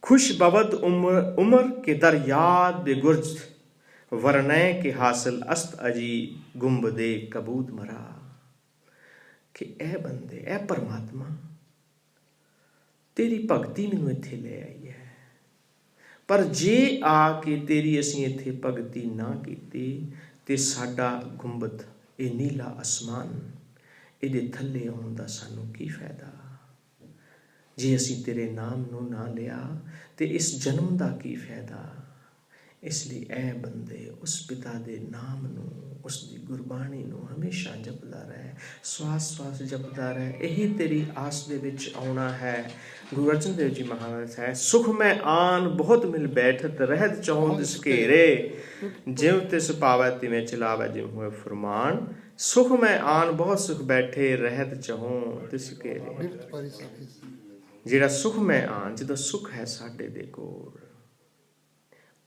ਖੁਸ਼ ਬਵਦ ਉਮਰ ਕੇ ਦਰ ਯਾਦ ਦੇ ਗੁਰਜ, ਵਰਨੈ ਕੇ ਹਾਸਿਲ ਅਸਤ ਅਜੀ ਗੁੰਬਦੇ ਕਬੂਤ ਮਰਾ। ਕਿ ਇਹ ਬੰਦੇ, ਇਹ ਪਰਮਾਤਮਾ, ਤੇਰੀ ਭਗਤੀ ਮੈਨੂੰ ਇੱਥੇ ਲੈ ਆਈ ਹੈ, ਪਰ ਜੇ ਆ ਕੇ ਤੇਰੀ ਅਸੀਂ ਇੱਥੇ ਭਗਤੀ ਨਾ ਕੀਤੀ ਤੇ ਸਾਡਾ ਗੁੰਬਦ, ਇਹ ਨੀਲਾ ਅਸਮਾਨ, ਇਹਦੇ ਥੱਲੇ ਆਉਣ ਦਾ ਸਾਨੂੰ ਕੀ ਫਾਇਦਾ? ਜੇ ਅਸੀਂ ਤੇਰੇ ਨਾਮ ਨੂੰ ਨਾ ਲਿਆ ਤੇ ਇਸ ਜਨਮ ਦਾ ਕੀ ਫਾਇਦਾ? ਇਸ ਲਈ ਇਹ ਬੰਦੇ ਉਸ ਪਿਤਾ ਦੇ ਨਾਮ ਨੂੰ, ਉਸ ਦੀ ਗੁਰਬਾਣੀ ਨੂੰ ਹਮੇਸ਼ਾ ਜਪਦਾ ਰਹੇ, ਸਵਾਸ ਸਵਾਸ ਜਪਦਾ ਰਹੇ। ਇਹੀ ਤੇਰੀ ਆਸ ਦੇ ਵਿੱਚ ਆਉਣਾ ਹੈ। ਗੁਰੂ ਅਰਜਨ ਦੇਵ ਜੀ ਮਹਾਰਾਜ ਹੈ, ਸੁਖ ਮੈਂ ਆਨ ਬਹੁਤ ਮਿਲ ਬੈਠਤ, ਰਹਿਤ ਚਾਹੁੰ ਤਿਸ ਘੇਰੇ, ਜਿਉ ਤਿਸ ਪਾਵੈ ਤਿਵੇਂ ਚਲਾਵੈ ਜਿਉ ਹੋਏ ਫਰਮਾਨ। ਸੁਖ ਮੈਂ ਆਨ ਬਹੁਤ ਸੁਖ ਬੈਠੇ, ਰਹਿਤ ਚਾਹੁੰ ਤਿਸ ਘੇਰੇ। ਜਿਹੜਾ ਸੁਖ ਮੈਂ ਆਨ, ਜਦੋਂ ਸੁਖ ਹੈ ਸਾਡੇ ਦੇ ਕੋਲ,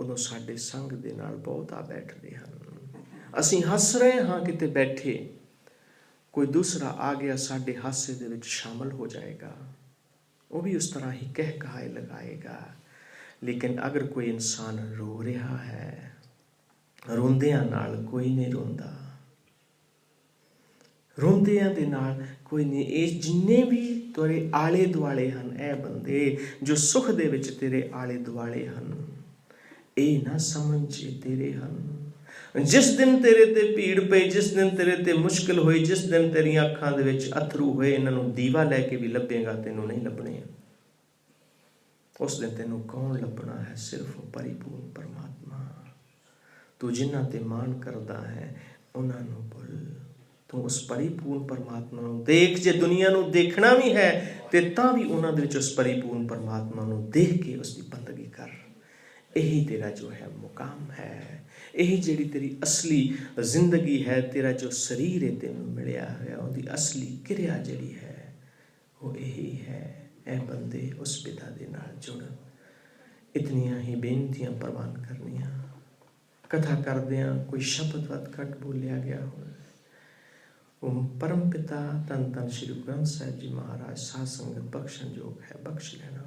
ਉਦੋਂ ਸਾਡੇ ਸੰਗ ਦੇ ਨਾਲ ਬਹੁਤ ਆ ਬੈਠਦੇ ਹਨ। ਅਸੀਂ ਹੱਸ ਰਹੇ ਹਾਂ ਕਿਤੇ ਬੈਠੇ, ਕੋਈ ਦੂਸਰਾ ਆ ਗਿਆ ਸਾਡੇ ਹਾਸੇ ਦੇ ਵਿੱਚ ਸ਼ਾਮਲ ਹੋ ਜਾਏਗਾ, ਉਹ ਵੀ ਉਸ ਤਰ੍ਹਾਂ ਹੀ ਕਹਿ ਕਹਾਏ ਲਗਾਏਗਾ। ਲੇਕਿਨ ਅਗਰ ਕੋਈ ਇਨਸਾਨ ਰੋ ਰਿਹਾ ਹੈ, ਰੋਂਦਿਆਂ ਨਾਲ ਕੋਈ ਨਹੀਂ ਰੋਂਦਾ, ਰੋਂਦਿਆਂ ਦੇ ਨਾਲ ਕੋਈ ਨਹੀਂ। ਇਹ ਜਿੰਨੇ ਵੀ ਤੇਰੇ ਆਲੇ ਦੁਆਲੇ ਹਨ। ਇਹ ਬੰਦੇ ਜੋ ਸੁਖ ਦੇ ਵਿੱਚ ਤੇਰੇ ਆਲੇ ਦੁਆਲੇ ਹਨ, ਇਹ ਨਾ ਸਮਝ ਤੇਰੇ ਹਨ। ਜਿਸ ਦਿਨ ਤੇਰੇ ਤੇ ਭੀੜ ਪਈ, ਜਿਸ ਦਿਨ ਤੇਰੇ ਤੇ ਮੁਸ਼ਕਿਲ ਹੋਈ, ਜਿਸ ਦਿਨ ਤੇਰੀਆਂ ਅੱਖਾਂ ਦੇ ਵਿੱਚ ਅਥਰੂ ਹੋਏ, ਇਹਨਾਂ ਨੂੰ ਦੀਵਾ ਲੈ ਕੇ ਵੀ ਲੱਭੇਗਾ, ਤੈਨੂੰ ਨਹੀਂ ਲੱਭਣੇ। ਉਸ ਦਿਨ ਤੈਨੂੰ ਕੌਣ ਲੱਭਣਾ ਹੈ? ਸਿਰਫ ਪਰਿਪੂਰਨ ਪਰਮਾਤਮਾ। ਤੂੰ ਜਿਨ੍ਹਾਂ ਤੇ ਮਾਣ ਕਰਦਾ ਹੈ ਉਹਨਾਂ ਨੂੰ ਭੁੱਲ, ਤੂੰ ਉਸ ਪਰਿਪੂਰਨ ਪਰਮਾਤਮਾ ਨੂੰ ਦੇਖ। ਜੇ ਦੁਨੀਆ ਨੂੰ ਦੇਖਣਾ ਵੀ ਹੈ ਤੇ ਤਾਂ ਵੀ ਉਹਨਾਂ ਦੇ ਵਿੱਚ ਉਸ ਪਰਿਪੂਰਨ ਪਰਮਾਤਮਾ ਨੂੰ ਦੇਖ ਕੇ ਉਸ ਦੀ ਬੰਦਗੀ ਕਰ। ਇਹੀ ਤੇਰਾ ਜੋ ਹੈ ਮੁਕਾਮ ਹੈ, ਇਹੀ ਜਿਹੜੀ ਤੇਰੀ ਅਸਲੀ ਜ਼ਿੰਦਗੀ ਹੈ। ਤੇਰਾ ਜੋ ਸਰੀਰ ਹੈ ਤੈਨੂੰ ਮਿਲਿਆ ਹੋਇਆ, ਉਹਦੀ ਅਸਲੀ ਕਿਰਿਆ ਜਿਹੜੀ ਹੈ ਉਹ ਇਹੀ ਹੈ। ਇਹ ਬੰਦੇ ਉਸ ਪਿਤਾ ਦੇ ਨਾਲ ਜੁੜ। ਇਤਨੀਆਂ ਹੀ ਬੇਨਤੀਆਂ ਪ੍ਰਵਾਨ ਕਰਨੀਆਂ। ਕਥਾ ਕਰਦਿਆਂ ਕੋਈ ਸ਼ਬਦ ਵੱਧ ਘੱਟ ਬੋਲਿਆ ਗਿਆ ਹੋਵੇ, ਉਹ ਪਰਮ ਪਿਤਾ ਧੰਨ ਧੰਨ ਸ਼੍ਰੀ ਗੁਰੂ ਗ੍ਰੰਥ ਸਾਹਿਬ ਜੀ ਮਹਾਰਾਜ ਸਾਧ ਸੰਗਤ ਬਖਸ਼ਣ ਯੋਗ ਹੈ, ਬਖਸ਼ ਲੈਣਾ।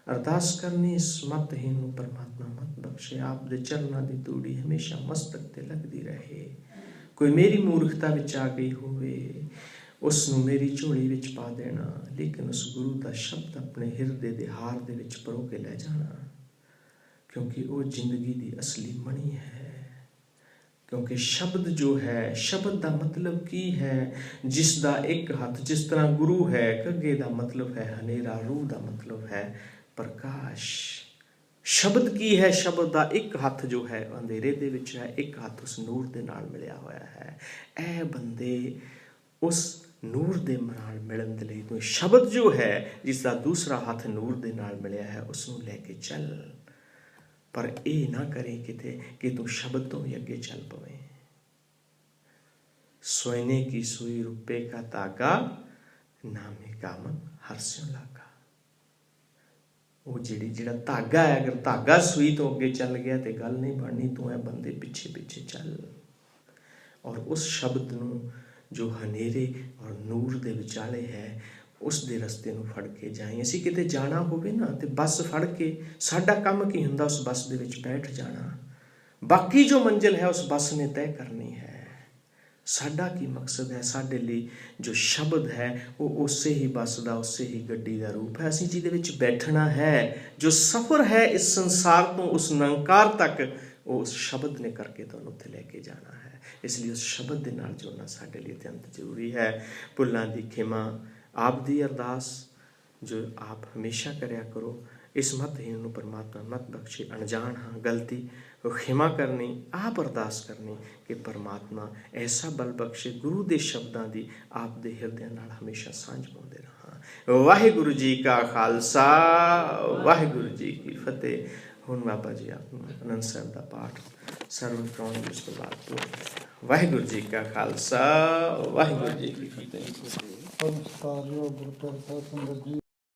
ਅਰਦਾਸ ਕਰਨੀ, ਇਸ ਮਤਹੀਨ ਨੂੰ ਪਰਮਾਤਮਾ ਮਤ ਬਖਸ਼ੇ। ਆਪ ਦੇ ਚਰਨਾਂ ਦੀ ਧੂੜੀ ਹਮੇਸ਼ਾ ਮਸਤਕ ਤੇ ਲੱਗਦੀ ਰਹੇ। ਕੋਈ ਮੇਰੀ ਮੂਰਖਤਾ ਵਿੱਚ ਆ ਗਈ ਹੋਵੇ, ਉਸ ਨੂੰ ਮੇਰੀ ਝੋਲੀ ਵਿੱਚ ਪਾ ਦੇਣਾ, ਲੇਕਿਨ ਉਸ ਗੁਰੂ ਦਾ ਸ਼ਬਦ ਆਪਣੇ ਹਿਰਦੇ ਦੇ ਹਾਰ ਦੇ ਵਿੱਚ ਪਰੋ ਕੇ ਲੈ ਜਾਣਾ, ਕਿਉਂਕਿ ਉਹ ਜ਼ਿੰਦਗੀ ਦੀ ਅਸਲੀ ਮਣੀ ਹੈ। ਕਿਉਂਕਿ ਸ਼ਬਦ ਜੋ ਹੈ, ਸ਼ਬਦ ਦਾ ਮਤਲਬ ਕੀ ਹੈ? ਜਿਸ ਦਾ ਇੱਕ ਹੱਥ, ਜਿਸ ਤਰ੍ਹਾਂ ਗੁਰੂ ਹੈ, ਕੱਗੇ ਦਾ ਮਤਲਬ ਹੈ ਹਨੇਰਾ, ਰੂਹ ਦਾ ਮਤਲਬ ਹੈ ਪ੍ਰਕਾਸ਼। ਸ਼ਬਦ ਕੀ ਹੈ? ਸ਼ਬਦ ਦਾ ਇੱਕ ਹੱਥ ਜੋ ਹੈ ਅੰਧੇਰੇ ਦੇ ਵਿੱਚ ਹੈ, ਇੱਕ ਹੱਥ ਉਸ ਨੂਰ ਦੇ ਨਾਲ ਮਿਲਿਆ ਹੋਇਆ ਹੈ। ਇਹ ਬੰਦੇ ਉਸ ਨੂਰ ਦੇ ਨਾਲ ਮਿਲਣ ਦੇ ਲਈ ਤੂੰ ਸ਼ਬਦ ਜੋ ਹੈ, ਜਿਸ ਦਾ ਦੂਸਰਾ ਹੱਥ ਨੂਰ ਦੇ ਨਾਲ ਮਿਲਿਆ ਹੈ, ਉਸ ਨੂੰ ਲੈ ਕੇ ਚੱਲ। ਪਰ ਇਹ ਨਾ ਕਰੇ ਕਿਤੇ ਕਿ ਤੂੰ ਸ਼ਬਦ ਤੋਂ ਵੀ ਅੱਗੇ ਚੱਲ ਪਵੇਂ। सोने की सुई रुपये का तागा, नामे कामन हरस्यों लागा। ਉਹ ਜਿਹੜਾ ਧਾਗਾ ਹੈ, ਅਗਰ ਧਾਗਾ ਸੂਈ ਤੋਂ ਅੱਗੇ ਚੱਲ ਗਿਆ ਤੇ ਗੱਲ ਨਹੀਂ ਬਣਨੀ। ਤੂੰ ਇਹ ਬੰਦੇ ਪਿੱਛੇ ਪਿੱਛੇ ਚੱਲ, ਔਰ ਉਸ ਸ਼ਬਦ ਨੂੰ ਜੋ ਹਨੇਰੇ ਔਰ ਨੂਰ ਦੇ ਵਿਚਾਲੇ ਹੈ, ਉਸ ਦੇ ਰਸਤੇ ਨੂੰ ਫੜ ਕੇ ਜਾਈਂ। ਅਸੀਂ ਕਿਤੇ ਜਾਣਾ ਹੋਵੇ ਨਾ ਤੇ ਬੱਸ ਫੜ ਕੇ, ਸਾਡਾ ਕੰਮ ਕੀ ਹੁੰਦਾ? ਉਸ ਬੱਸ ਦੇ ਵਿੱਚ ਬੈਠ ਜਾਣਾ। ਬਾਕੀ ਜੋ ਮੰਜ਼ਿਲ ਹੈ ਉਸ ਬੱਸ ਨੇ ਤੈਅ ਕਰਨੀ ਹੈ। ਸਾਡਾ ਕੀ ਮਕਸਦ ਹੈ? ਸਾਡੇ ਲਈ ਜੋ ਸ਼ਬਦ ਹੈ ਉਹ ਉਸੇ ਹੀ ਬੱਸ ਦਾ, ਉਸੇ ਹੀ ਗੱਡੀ ਦਾ ਰੂਪ ਹੈ। ਅਸੀਂ ਜਿਹਦੇ ਵਿੱਚ ਬੈਠਣਾ ਹੈ, ਜੋ ਸਫ਼ਰ ਹੈ ਇਸ ਸੰਸਾਰ ਤੋਂ ਉਸ ਨਿਰੰਕਾਰ ਤੱਕ, ਉਹ ਉਸ ਸ਼ਬਦ ਨੇ ਕਰਕੇ ਤੁਹਾਨੂੰ ਉੱਥੇ ਲੈ ਕੇ ਜਾਣਾ ਹੈ। ਇਸ ਲਈ ਉਸ ਸ਼ਬਦ ਦੇ ਨਾਲ ਜੁੜਨਾ ਸਾਡੇ ਲਈ ਅਤਿਅੰਤ ਜ਼ਰੂਰੀ ਹੈ। ਭੁੱਲਾਂ ਦੀ ਖਿਮਾ, ਆਪ ਦੀ ਅਰਦਾਸ ਜੋ ਆਪ ਹਮੇਸ਼ਾ ਕਰਿਆ ਕਰੋ। ਇਸ ਮਤਹੀਨ ਨੂੰ ਪਰਮਾਤਮਾ ਮਤ ਬਖਸ਼ੇ। ਅਣਜਾਣ ਹਾਂ, ਗਲਤੀ, ਉਹ ਖਿਮਾ ਕਰਨੀ, ਆਪ ਅਰਦਾਸ ਕਰਨੀ ਕਿ ਪਰਮਾਤਮਾ ਐਸਾ ਬਲ ਬਖਸ਼ੇ, ਗੁਰੂ ਦੇ ਸ਼ਬਦਾਂ ਦੀ ਆਪ ਦੇ ਹਿਰਦਿਆਂ ਨਾਲ ਹਮੇਸ਼ਾ ਸਾਂਝ ਪਾਉਂਦੇ ਰਹਾਂ। ਵਾਹਿਗੁਰੂ ਜੀ ਕਾ ਖਾਲਸਾ, ਵਾਹਿਗੁਰੂ ਜੀ ਕੀ ਫਤਿਹ। ਹੁਣ ਬਾਬਾ ਜੀ ਆਪ ਨੂੰ ਆਨੰਦ ਸਾਹਿਬ ਦਾ ਪਾਠ ਸਰਵਣ ਕਰਾਉਣਗੇ, ਉਸ ਤੋਂ ਬਾਅਦ ਵਾਹਿਗੁਰੂ ਜੀ ਕਾ ਖਾਲਸਾ, ਵਾਹਿਗੁਰੂ ਜੀ ਕੀ ਫਤਿਹ। ਸੰਸਕਾਰਯੋਗ ਗੁਰੂ ਪ੍ਰਸਾਦ ਸੰਗਤ ਜੀ।